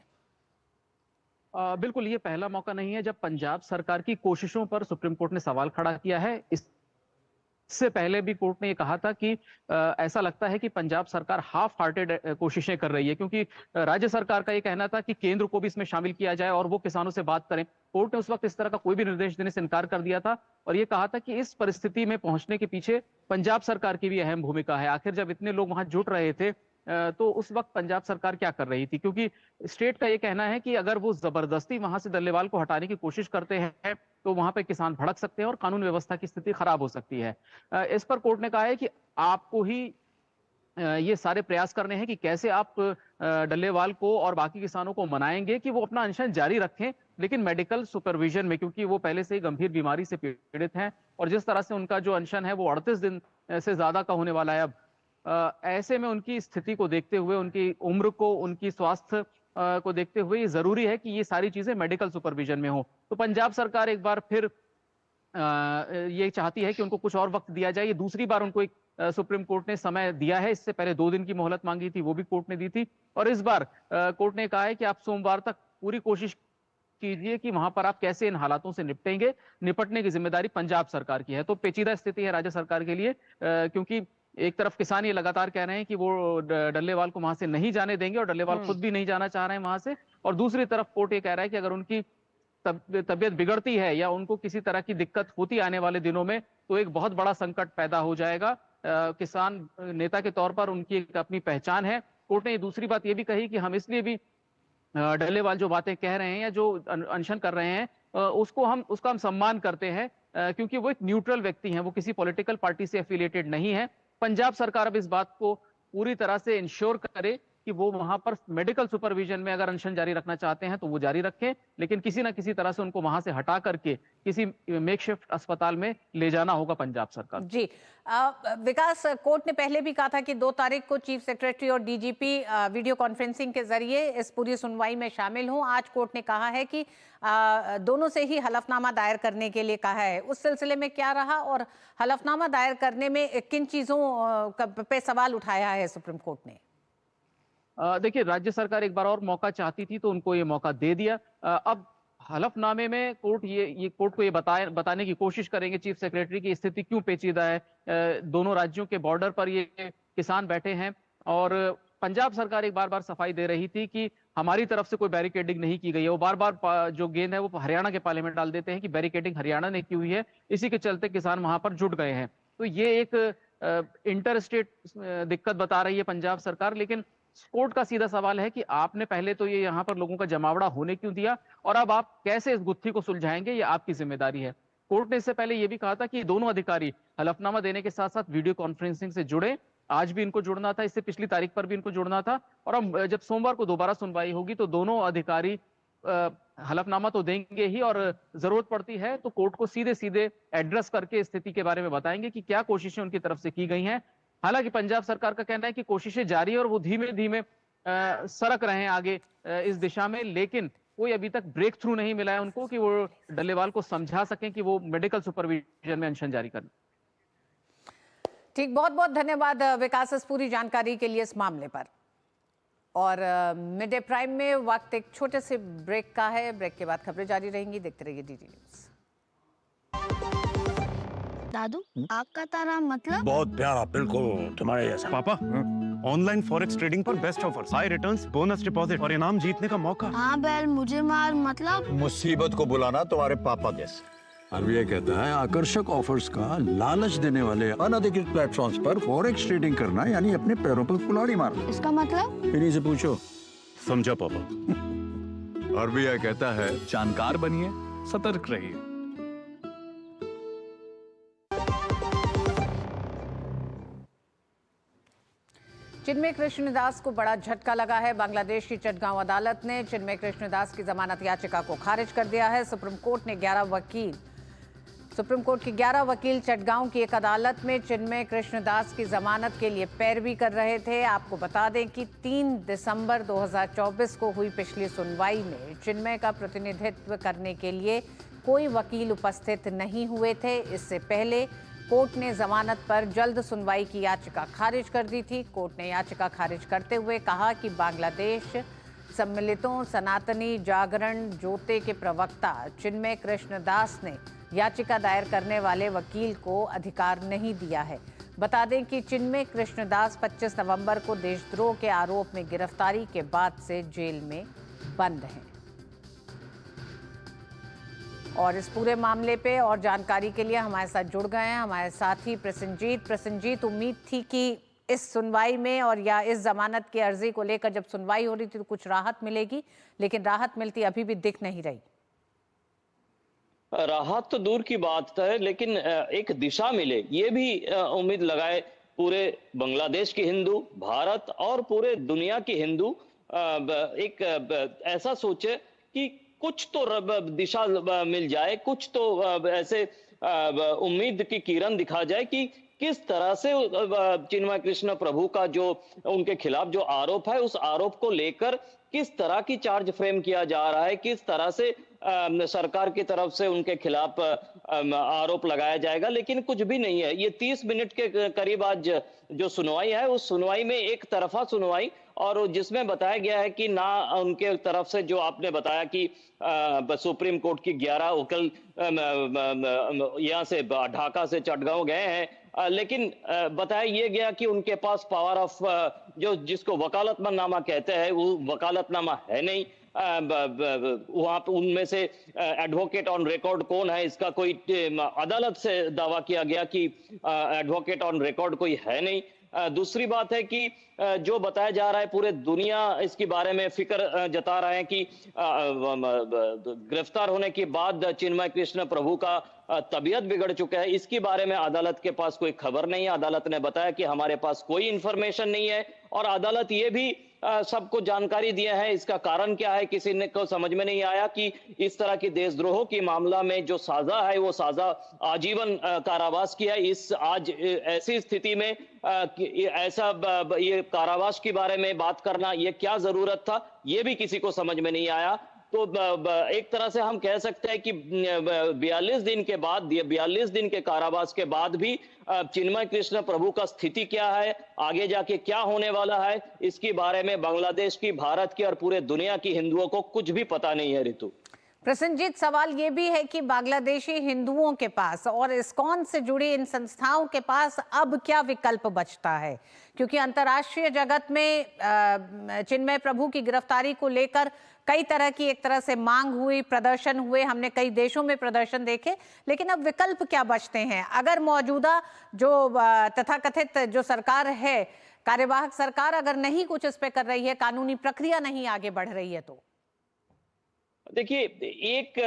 बिल्कुल, ये पहला मौका नहीं है जब पंजाब सरकार की कोशिशों पर सुप्रीम कोर्ट ने सवाल खड़ा किया है। इससे पहले भी कोर्ट ने ये कहा था कि ऐसा लगता है कि पंजाब सरकार हाफ हार्टेड कोशिशें कर रही है, क्योंकि राज्य सरकार का ये कहना था कि केंद्र को भी इसमें शामिल किया जाए और वो किसानों से बात करें। कोर्ट ने उस वक्त इस तरह का कोई भी निर्देश देने से इनकार कर दिया था और ये कहा था कि इस परिस्थिति में पहुंचने के पीछे पंजाब सरकार की भी अहम भूमिका है। आखिर जब इतने लोग वहां जुट रहे थे तो उस वक्त पंजाब सरकार क्या कर रही थी, क्योंकि स्टेट का ये कहना है कि अगर वो जबरदस्ती वहां से डल्लेवाल को हटाने की कोशिश करते हैं तो वहां पे किसान भड़क सकते हैं और कानून व्यवस्था की स्थिति खराब हो सकती है। इस पर कोर्ट ने कहा है कि आपको ही ये सारे प्रयास करने हैं कि कैसे आप डल्लेवाल को और बाकी किसानों को मनाएंगे कि वो अपना अनशन जारी रखें, लेकिन मेडिकल सुपरविजन में, क्योंकि वो पहले से ही गंभीर बीमारी से पीड़ित हैं और जिस तरह से उनका जो अनशन है वो 38 दिन से ज्यादा का होने वाला है। अब ऐसे में उनकी स्थिति को देखते हुए, उनकी उम्र को, उनकी स्वास्थ्य को देखते हुए ये जरूरी है कि ये सारी चीजें मेडिकल सुपरविजन में हो। तो पंजाब सरकार एक बार फिर ये चाहती है कि उनको कुछ और वक्त दिया जाए। ये दूसरी बार उनको एक सुप्रीम कोर्ट ने समय दिया है। इससे पहले 2 दिन की मोहलत मांगी थी, वो भी कोर्ट ने दी थी और इस बार कोर्ट ने कहा है कि आप सोमवार तक पूरी कोशिश कीजिए कि वहां पर आप कैसे इन हालातों से निपटेंगे। निपटने की जिम्मेदारी पंजाब सरकार की है। तो पेचीदा स्थिति है राज्य सरकार के लिए, क्योंकि एक तरफ किसान ये लगातार कह रहे हैं कि वो डल्लेवाल को वहां से नहीं जाने देंगे और डल्लेवाल खुद भी नहीं जाना चाह रहे हैं वहां से, और दूसरी तरफ कोर्ट ये कह रहा है कि अगर उनकी तबीयत बिगड़ती है या उनको किसी तरह की दिक्कत होती आने वाले दिनों में तो एक बहुत बड़ा संकट पैदा हो जाएगा। किसान नेता के तौर पर उनकी एक अपनी पहचान है। कोर्ट ने दूसरी बात ये भी कही कि हम इसलिए भी डल्लेवाल जो बातें कह रहे हैं या जो अनशन कर रहे हैं उसका हम सम्मान करते हैं, क्योंकि वो एक न्यूट्रल व्यक्ति हैं, वो किसी पॉलिटिकल पार्टी से एफिलिएटेड नहीं है। पंजाब सरकार अब इस बात को पूरी तरह से इंश्योर करे कि वो वहां पर मेडिकल सुपरविजन में अगर अनशन जारी रखना चाहते हैं तो वो जारी रखें, लेकिन किसी ना किसी तरह से उनको वहां से हटा करके किसी मेकशिफ्ट अस्पताल में ले जाना होगा पंजाब सरकार। जी विकास, कोर्ट ने पहले भी कहा था कि 2 तारीख को चीफ सेक्रेटरी और डीजीपी वीडियो कॉन्फ्रेंसिंग के जरिए इस पूरी सुनवाई में शामिल हों। आज कोर्ट ने कहा है कि दोनों से ही हलफनामा दायर करने के लिए कहा है। उस सिलसिले में क्या रहा और हलफनामा दायर करने में किन चीजों पे सवाल उठाया है सुप्रीम कोर्ट ने? देखिए, राज्य सरकार एक बार और मौका चाहती थी तो उनको ये मौका दे दिया। अब हलफनामे में कोर्ट ये कोर्ट को ये बताने की कोशिश करेंगे चीफ सेक्रेटरी की स्थिति क्यों पेचीदा है। दोनों राज्यों के बॉर्डर पर ये किसान बैठे हैं और पंजाब सरकार एक बार सफाई दे रही थी कि हमारी तरफ से कोई बैरिकेडिंग नहीं की गई है। वो बार जो गेंद है वो हरियाणा के पाले में डाल देते हैं कि बैरिकेडिंग हरियाणा ने की हुई है, इसी के चलते किसान वहां पर जुट गए हैं। तो ये एक इंटर स्टेट दिक्कत बता रही है पंजाब सरकार, लेकिन कोर्ट का सीधा सवाल है कि आपने पहले तो ये यहाँ पर लोगों का जमावड़ा होने क्यों दिया और अब आप कैसे इस गुत्थी को सुलझाएंगे, ये आपकी जिम्मेदारी है। कोर्ट ने इससे पहले ये भी कहा था कि दोनों अधिकारी हलफनामा देने के साथ साथ वीडियो कॉन्फ्रेंसिंग से जुड़े। आज भी इनको जुड़ना था, इससे पिछली तारीख पर भी इनको जुड़ना था और अब जब सोमवार को दोबारा सुनवाई होगी तो दोनों अधिकारी हलफनामा तो देंगे ही और जरूरत पड़ती है तो कोर्ट को सीधे सीधे एड्रेस करके स्थिति के बारे में बताएंगे कि क्या कोशिशें उनकी तरफ से की गई हैं। हालांकि पंजाब सरकार का कहना है कि कोशिशें जारी है और वो धीमे धीमे सरक रहे हैं आगे इस दिशा में, लेकिन कोई अभी तक ब्रेक थ्रू नहीं मिला है उनको कि वो डल्लेवाल को समझा सकें कि वो मेडिकल सुपरविजन में अनशन जारी करें। ठीक, बहुत बहुत धन्यवाद विकास इस पूरी जानकारी के लिए इस मामले पर। और मिड डे प्राइम में वक्त एक छोटे से ब्रेक का है। ब्रेक के बाद खबरें जारी रहेंगी, देखते रहिए डीडी न्यूज। दादू, आग का तारा मतलब? बहुत प्यारा, बिल्कुल तुम्हारे जैसा। पापा, ऑनलाइन फॉरेक्स ट्रेडिंग पर best offers, high returns, bonus deposit और इनाम जीतने का मौका। हाँ बैल, मुझे मार मतलब? मुसीबत को बुलाना तुम्हारे पापा जैसे। आरबीआई कहता है आकर्षक ऑफर्स का लालच देने वाले अनधिकृत प्लेटफॉर्म्स पर फॉरेक्स ट्रेडिंग करना यानी अपने पैरों पर कुल्हाड़ी मारना। इसका मतलब? इन्हीं से पूछो। समझा पापा। आरबीआई कहता है जानकार बनिए, सतर्क रहिए। चिन्मय कृष्णदास को बड़ा झटका लगा है। बांग्लादेश की चटगांव अदालत ने चिन्मय कृष्णदास की जमानत याचिका को खारिज कर दिया है। सुप्रीम कोर्ट ने 11 वकील सुप्रीम कोर्ट के 11 वकील चटगांव की एक अदालत में चिन्मय कृष्णदास की जमानत के लिए पैरवी कर रहे थे। आपको बता दें कि 3 दिसंबर 2024 को हुई पिछली सुनवाई में चिन्मय का प्रतिनिधित्व करने के लिए कोई वकील उपस्थित नहीं हुए थे। इससे पहले कोर्ट ने जमानत पर जल्द सुनवाई की याचिका खारिज कर दी थी। कोर्ट ने याचिका खारिज करते हुए कहा कि बांग्लादेश सम्मिलितों सनातनी जागरण जोते के प्रवक्ता चिन्मय कृष्णदास ने याचिका दायर करने वाले वकील को अधिकार नहीं दिया है। बता दें कि चिन्मय कृष्णदास 25 नवंबर को देशद्रोह के आरोप में गिरफ्तारी के बाद से जेल में बंद हैं। और इस पूरे मामले पे और जानकारी के लिए हमारे साथ जुड़ गए हैं हमारे साथी प्रसन्नजीत। उम्मीद थी कि इस सुनवाई में और या इस जमानत की अर्जी को लेकर जब सुनवाई हो रही थी तो कुछ राहत मिलेगी, लेकिन राहत मिलती अभी भी दिख नहीं रही। राहत तो दूर की बात है, लेकिन एक दिशा मिले ये भी उम्मीद लगाए पूरे बांग्लादेश के हिंदू, भारत और पूरे दुनिया के हिंदू एक ऐसा सोचे कि कुछ तो दिशा मिल जाए, कुछ तो ऐसे उम्मीद की किरण दिखा जाए कि किस तरह से चिन्मय कृष्ण प्रभु का जो उनके खिलाफ जो आरोप है उस आरोप को लेकर किस तरह की चार्ज फ्रेम किया जा रहा है, किस तरह से सरकार की तरफ से उनके खिलाफ आरोप लगाया जाएगा। लेकिन कुछ भी नहीं है। ये 30 मिनट के करीब आज जो सुनवाई है उस सुनवाई में एक तरफा सुनवाई, और जिसमें बताया गया है कि ना उनके तरफ से जो आपने बताया कि सुप्रीम कोर्ट की 11 वकील यहाँ से ढाका से चटगांव गए हैं, लेकिन बताया ये गया कि उनके पास पावर ऑफ जो जिसको वकालतनामा कहते हैं वो वकालतनामा है नहीं। वहां पे उनमें से एडवोकेट ऑन रिकॉर्ड कौन है इसका कोई अदालत से दावा किया गया कि एडवोकेट ऑन रिकॉर्ड कोई है नहीं। दूसरी बात है कि जो बताया जा रहा है पूरे दुनिया इसके बारे में फिक्र जता रहे हैं कि गिरफ्तार होने के बाद चिन्मय कृष्ण प्रभु का तबीयत बिगड़ चुका है, इसके बारे में अदालत के पास कोई खबर नहीं है। अदालत ने बताया कि हमारे पास कोई इंफॉर्मेशन नहीं है, और अदालत ये भी सबको जानकारी दिया है। इसका कारण क्या है किसी ने को समझ में नहीं आया कि इस तरह की देशद्रोह की मामला में जो साजा है वो साजा आजीवन कारावास की है। इस आज ऐसी स्थिति में ऐसा ये कारावास के बारे में बात करना ये क्या जरूरत था, ये भी किसी को समझ में नहीं आया। तो एक तरह से हम कह सकते हैं कि 42 दिन के बाद 42 दिन के कारावास के बाद भी चिन्मय कृष्ण प्रभु का स्थिति क्या है, आगे जाके क्या होने वाला है, इसके बारे में बांग्लादेश की, भारत की और पूरे दुनिया की हिंदुओं को कुछ भी पता नहीं है। ऋतु प्रसन्नजीत, सवाल ये भी है कि बांग्लादेशी हिंदुओं के पास और इस्कॉन से जुड़ी इन संस्थाओं के पास अब क्या विकल्प बचता है, क्योंकि अंतर्राष्ट्रीय जगत में चिन्मय प्रभु की गिरफ्तारी को लेकर कई तरह की एक तरह से मांग हुई, प्रदर्शन हुए, हमने कई देशों में प्रदर्शन देखे, लेकिन अब विकल्प क्या बचते हैं अगर मौजूदा जो तथाकथित जो सरकार है, कार्यवाहक सरकार अगर नहीं कुछ इस पे कर रही है, कानूनी प्रक्रिया नहीं आगे बढ़ रही है? तो देखिए, एक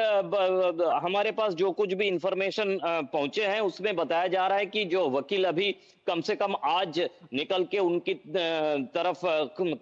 हमारे पास जो कुछ भी इंफॉर्मेशन पहुंचे हैं उसमें बताया जा रहा है कि जो वकील अभी कम से कम आज निकल के उनकी तरफ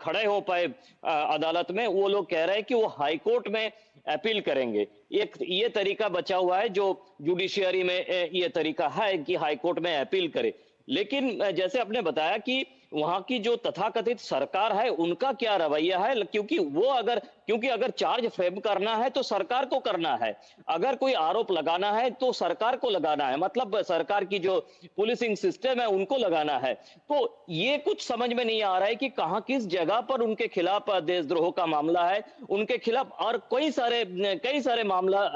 खड़े हो पाए अदालत में, वो लोग कह रहे हैं कि वो हाई कोर्ट में अपील करेंगे। एक ये तरीका बचा हुआ है जो जुडिशियरी में ये तरीका है कि हाई कोर्ट में अपील करे। लेकिन जैसे आपने बताया कि वहां की जो तथाकथित सरकार है उनका क्या रवैया है, क्योंकि अगर चार्ज फ्रेम करना है तो सरकार को करना है, अगर कोई आरोप लगाना है तो सरकार को लगाना है, मतलब सरकार की जो पुलिसिंग सिस्टम है उनको लगाना है। तो ये कुछ समझ में नहीं आ रहा है कि कहां किस जगह पर उनके खिलाफ देशद्रोह का मामला है, उनके खिलाफ और कई सारे मामला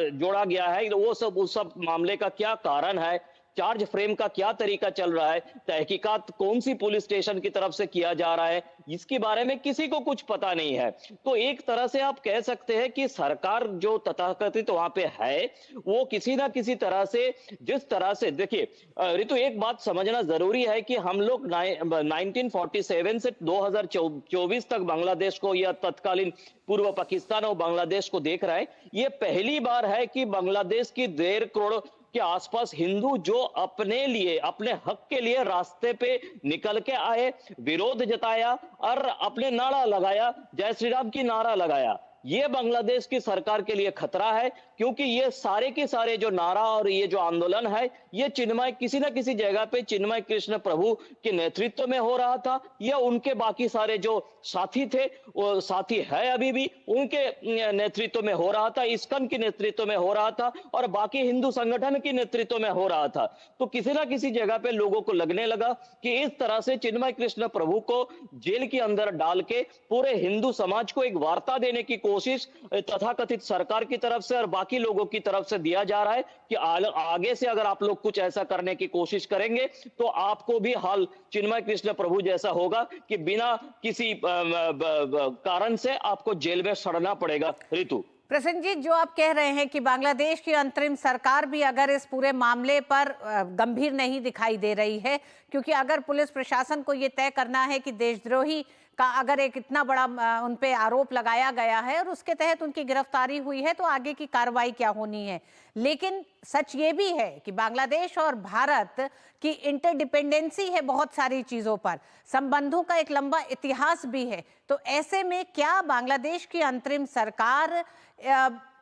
जोड़ा गया है, उस सब मामले का क्या कारण है, चार्ज फ्रेम का क्या तरीका चल रहा है, तहकीकात कौन सी पुलिस स्टेशन की तरफ से किया जा रहा है, इसके बारे में किसी को कुछ पता नहीं है। तो एक तरह से आप कह सकते हैं कि सरकार जो तथाकथित वहां पे है वो किसी ना किसी तरह से, जिस तरह से, देखिए ऋतु एक बात समझना जरूरी है कि हम लोग 1947 से 2024 तक बांग्लादेश को या तत्कालीन पूर्व पाकिस्तान और बांग्लादेश को देख रहे हैं। ये पहली बार है कि बांग्लादेश की 1.5 करोड़ के आसपास हिंदू जो अपने लिए, अपने हक के लिए रास्ते पे निकल के आए, विरोध जताया और अपने नारा लगाया, जय श्री राम की नारा लगाया। ये बांग्लादेश की सरकार के लिए खतरा है। क्योंकि ये सारे के सारे जो नारा और ये जो आंदोलन है, ये चिन्मय किसी न किसी जगह पे चिन्मय कृष्ण प्रभु के नेतृत्व में हो रहा था, या उनके बाकी सारे जो साथी थे, वो साथी है अभी भी, उनके नेतृत्व में हो रहा था, इस्कॉन के नेतृत्व में हो रहा था, और बाकी हिंदू संगठन के नेतृत्व में हो रहा था। तो किसी ना किसी जगह पे लोगों को लगने लगा कि इस तरह से चिन्मय कृष्ण प्रभु को जेल के अंदर डाल के पूरे हिंदू समाज को एक वार्ता देने की कोशिश तथाकथित सरकार की तरफ से और बाकी लोगों की तरफ से दिया जा रहा है कि आगे से अगर आप लोग कुछ ऐसा करने की कोशिश करेंगे तो आपको भी हाल चिन्मय कृष्ण प्रभु जैसा होगा कि बिना किसी कारण से आपको जेल में सड़ना पड़ेगा। ऋतु, प्रसन्न जी, जो आप कह रहे हैं कि बांग्लादेश की अंतरिम सरकार भी अगर इस पूरे मामले पर गंभीर नहीं दिखाई दे रही है, क्योंकि अगर पुलिस प्रशासन को ये तय करना है कि देशद्रोही का अगर एक इतना बड़ा उन पे आरोप लगाया गया है और उसके तहत उनकी गिरफ्तारी हुई है, तो आगे की कार्रवाई क्या होनी है। लेकिन सच ये भी है कि बांग्लादेश और भारत की इंटरडिपेंडेंसी है बहुत सारी चीजों पर, संबंधों का एक लंबा इतिहास भी है। तो ऐसे में क्या बांग्लादेश की अंतरिम सरकार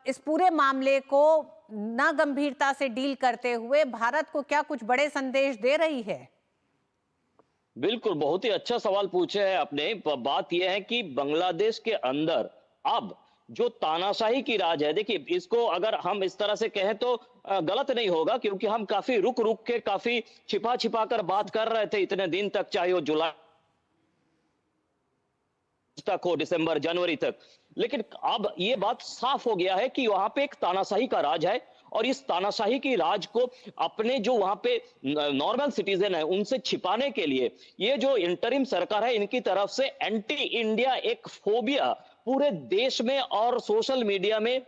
इस पूरे मामले को ना गंभीरता से डील करते हुए भारत को क्या कुछ बड़े संदेश दे रही है? बिल्कुल, बहुत ही अच्छा सवाल पूछे है आपने। बात यह है कि बांग्लादेश के अंदर अब जो तानाशाही की राज है, देखिए इसको अगर हम इस तरह से कहें तो गलत नहीं होगा, क्योंकि हम काफी रुक रुक के काफी छिपा छिपा कर बात कर रहे थे इतने दिन तक, चाहे वो जुलाई तक हो, दिसंबर जनवरी तक। लेकिन अब ये बात साफ हो गया है कि वहां पे एक तानाशाही का राज है, और इस तानाशाही की राज को अपने जो वहां पे नॉर्मल सिटीजन है उनसे छिपाने के लिए ये जो इंटरिम सरकार है, इनकी तरफ से एंटी इंडिया एक फोबिया पूरे देश में और सोशल मीडिया में।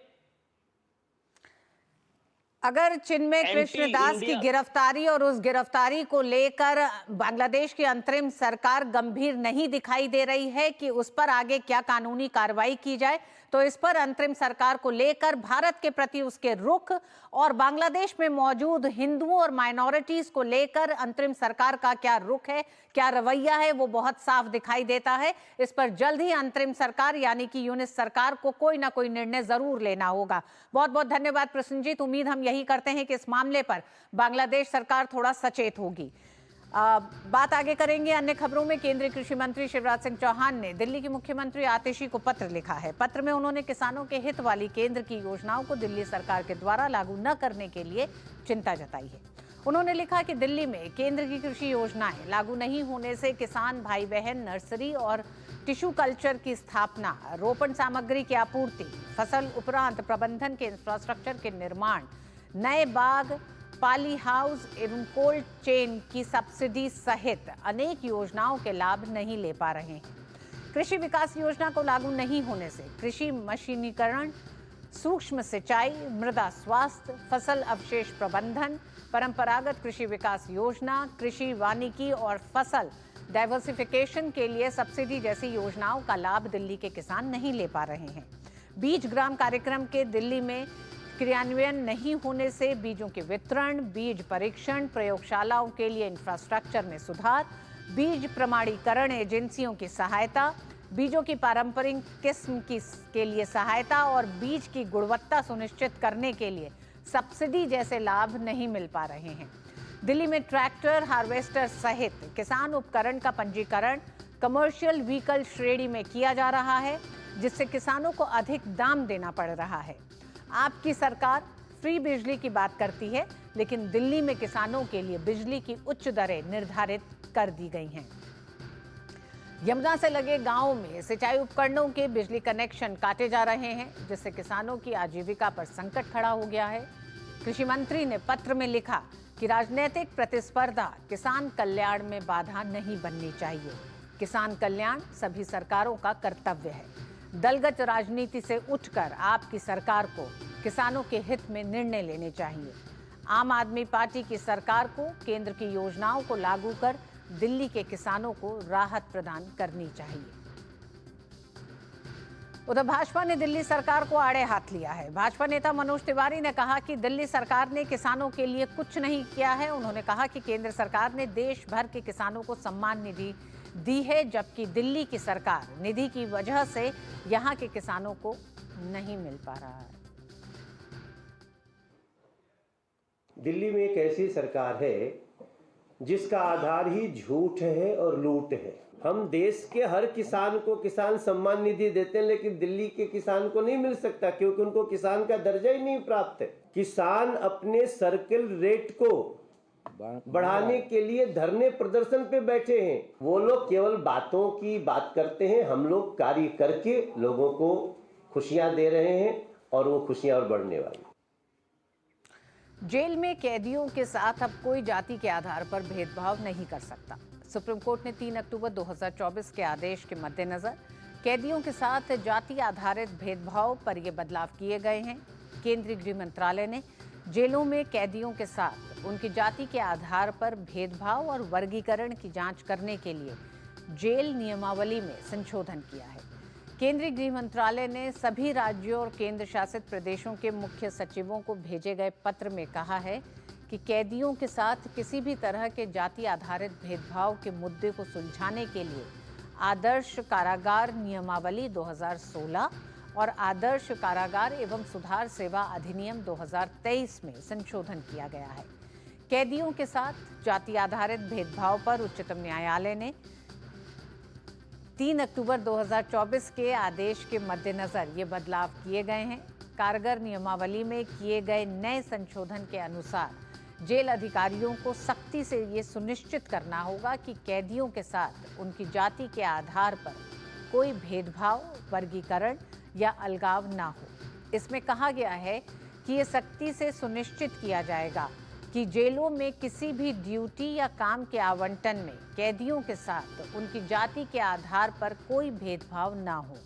अगर चिन्मय कृष्ण दास की गिरफ्तारी और उस गिरफ्तारी को लेकर बांग्लादेश की अंतरिम सरकार गंभीर नहीं दिखाई दे रही है कि उस पर आगे क्या कानूनी कार्रवाई की जाए, तो इस पर अंतरिम सरकार को लेकर भारत के प्रति उसके रुख और बांग्लादेश में मौजूद हिंदुओं और माइनॉरिटीज को लेकर अंतरिम सरकार का क्या रुख है, क्या रवैया है, वो बहुत साफ दिखाई देता है। इस पर जल्द ही अंतरिम सरकार यानी कि यूनिस सरकार को कोई ना कोई निर्णय जरूर लेना होगा। बहुत बहुत धन्यवाद प्रसन्नजीत। उम्मीद हम यही करते हैं कि इस मामले पर बांग्लादेश सरकार थोड़ा सचेत होगी। बात आगे करेंगे अन्य खबरों में। केंद्रीय कृषि मंत्री शिवराज सिंह चौहान ने दिल्ली की मुख्यमंत्री आतिशी को पत्र लिखा है। पत्र में उन्होंने किसानों के हित वाली केंद्र की योजनाओं को दिल्ली सरकार के द्वारा लागू न करने के लिए चिंता जताई है। उन्होंने लिखा कि दिल्ली में केंद्र की कृषि योजनाएं लागू नहीं होने से किसान भाई बहन नर्सरी और टिश्यू कल्चर की स्थापना, रोपण सामग्री की आपूर्ति, फसल उपरांत प्रबंधन के इंफ्रास्ट्रक्चर के निर्माण, नए बाग, पाली हाउस एवं कोल्ड चेन की सब्सिडी सहित अनेक योजनाओं के लाभ नहीं ले पा रहे हैं। कृषि विकास योजना को लागू नहीं होने से कृषि मशीनीकरण, सूक्ष्म सिंचाई, मृदा स्वास्थ्य, फसल अवशेष प्रबंधन, परंपरागत कृषि विकास योजना, कृषि वानिकी और फसल डाइवर्सिफिकेशन के लिए सब्सिडी जैसी योजनाओं का लाभ दिल्ली के किसान नहीं ले पा रहे हैं। बीज ग्राम कार्यक्रम के दिल्ली में क्रियान्वयन नहीं होने से बीजों के वितरण, बीज परीक्षण, प्रयोगशालाओं के लिए इंफ्रास्ट्रक्चर में सुधार, बीज प्रमाणीकरण एजेंसियों की सहायता, बीजों की पारंपरिक किस्म के लिए सहायता और बीज की गुणवत्ता सुनिश्चित करने के लिए सब्सिडी जैसे लाभ नहीं मिल पा रहे हैं। दिल्ली में ट्रैक्टर, हार्वेस्टर सहित किसान उपकरण का पंजीकरण कमर्शियल व्हीकल श्रेणी में किया जा रहा है, जिससे किसानों को अधिक दाम देना पड़ रहा है। आपकी सरकार फ्री बिजली की बात करती है, लेकिन दिल्ली में किसानों के लिए बिजली की उच्च दरें निर्धारित कर दी गई हैं। यमुना से लगे गांवों में सिंचाई उपकरणों के बिजली कनेक्शन काटे जा रहे हैं, जिससे किसानों की आजीविका पर संकट खड़ा हो गया है। कृषि मंत्री ने पत्र में लिखा कि राजनीतिक प्रतिस्पर्धा किसान कल्याण में बाधा नहीं बननी चाहिए। किसान कल्याण सभी सरकारों का कर्तव्य है। दलगत राजनीति से उठकर आपकी सरकार को किसानों के हित में निर्णय लेने चाहिए। आम आदमी पार्टी की सरकार को केंद्र की योजनाओं को लागू कर दिल्ली के किसानों को राहत प्रदान करनी चाहिए। उधर भाजपा ने दिल्ली सरकार को आड़े हाथ लिया है। भाजपा नेता मनोज तिवारी ने कहा कि दिल्ली सरकार ने किसानों के लिए कुछ नहीं किया है। उन्होंने कहा कि केंद्र सरकार ने देश भर के किसानों को सम्मान निधि दी है, जबकि दिल्ली की सरकार निधि की वजह से यहां के किसानों को नहीं मिल पा रहा है। दिल्ली में एक ऐसी सरकार है जिसका आधार ही झूठ है और लूट है। हम देश के हर किसान को किसान सम्मान निधि देते हैं, लेकिन दिल्ली के किसान को नहीं मिल सकता क्योंकि उनको किसान का दर्जा ही नहीं प्राप्त है। किसान अपने सर्कल रेट को बढ़ाने के लिए धरने प्रदर्शन पे बैठे हैं। वो लोग केवल बातों की बात करते हैं, हम लोग कार्य करके लोगों को खुशियां दे रहे हैं और वो खुशियां और बढ़ने वाली। जेल में कैदियों के साथ अब कोई जाति के आधार पर भेदभाव नहीं कर सकता। सुप्रीम कोर्ट ने 3 अक्टूबर 2024 के आदेश के मद्देनजर कैदियों के साथ जाति आधारित भेदभाव पर ये बदलाव किए गए हैं। केंद्रीय गृह मंत्रालय ने जेलों में कैदियों के साथ उनकी जाति के आधार पर भेदभाव और वर्गीकरण की जांच करने के लिए जेल नियमावली में संशोधन किया है। केंद्रीय गृह मंत्रालय ने सभी राज्यों और केंद्र शासित प्रदेशों के मुख्य सचिवों को भेजे गए पत्र में कहा है कि कैदियों के साथ किसी भी तरह के जाति आधारित भेदभाव के मुद्दे को सुलझाने के लिए आदर्श कारागार नियमावली 2016 और आदर्श कारागार एवं सुधार सेवा अधिनियम 2023 में संशोधन किया गया है। कैदियों के साथ जाति आधारित भेदभाव पर उच्चतम न्यायालय ने 3 अक्टूबर 2024 के आदेश के मद्देनजर ये बदलाव किए गए हैं। कारागार नियमावली में किए गए नए संशोधन के अनुसार जेल अधिकारियों को सख्ती से ये सुनिश्चित करना होगा कि कैदियों के साथ उनकी जाति के आधार पर कोई भेदभाव, वर्गीकरण या अलगाव ना हो। इसमें कहा गया है कि ये सख्ती से सुनिश्चित किया जाएगा कि जेलों में किसी भी ड्यूटी या काम के आवंटन में कैदियों के साथ उनकी जाति के आधार पर कोई भेदभाव ना हो।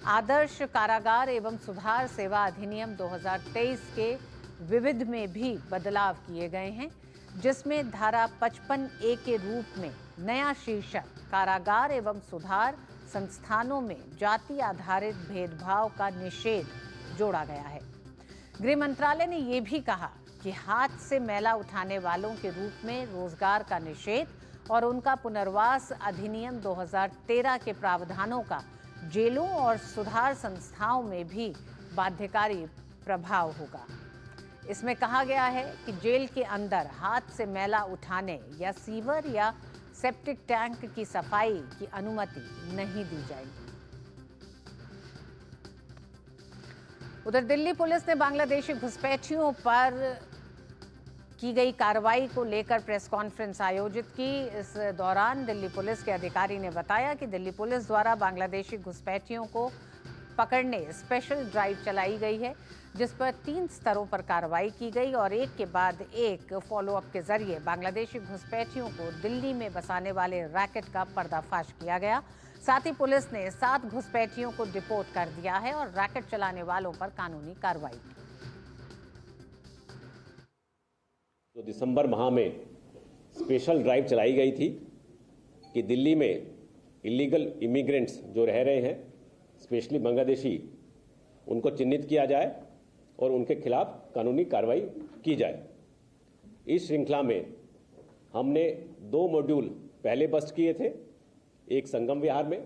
आदर्श कारागार एवं सुधार सेवा अधिनियम 2023 के विविध में भी बदलाव किए गए हैं, जिसमें धारा 55A के रूप में नया शीर्षक कारागार एवं सुधार संस्थानों में जाति आधारित भेदभाव का निषेध जोड़ा गया है। गृह मंत्रालय ने ये भी कहा कि हाथ से मैला उठाने वालों के रूप में रोजगार का निषेध और उनका पुनर्वास अधिनियम 2013 के प्रावधानों का जेलों और सुधार संस्थाओं में भी बाध्यकारी प्रभाव होगा। इसमें कहा गया है कि जेल के अंदर हाथ से मैला उठाने या सीवर या सेप्टिक टैंक की सफाई की अनुमति नहीं दी जाएगी। उधर दिल्ली पुलिस ने बांग्लादेशी घुसपैठियों पर की गई कार्रवाई को लेकर प्रेस कॉन्फ्रेंस आयोजित की। इस दौरान दिल्ली पुलिस के अधिकारी ने बताया कि दिल्ली पुलिस द्वारा बांग्लादेशी घुसपैठियों को पकड़ने स्पेशल ड्राइव चलाई गई है, जिस पर 3 स्तरों पर कार्रवाई की गई और एक के बाद एक फॉलोअप के जरिए बांग्लादेशी घुसपैठियों को दिल्ली में बसाने वाले रैकेट का पर्दाफाश किया गया। साथ ही पुलिस ने 7 घुसपैठियों को डिपोर्ट कर दिया है और रैकेट चलाने वालों पर कानूनी कार्रवाई की। तो दिसंबर माह में स्पेशल ड्राइव चलाई गई थी कि दिल्ली में इलीगल इमिग्रेंट्स जो रह रहे हैं, स्पेशली बांग्लादेशी, उनको चिन्हित किया जाए और उनके खिलाफ कानूनी कार्रवाई की जाए। इस श्रृंखला में हमने 2 मॉड्यूल पहले बस्ट किए थे, एक संगम विहार में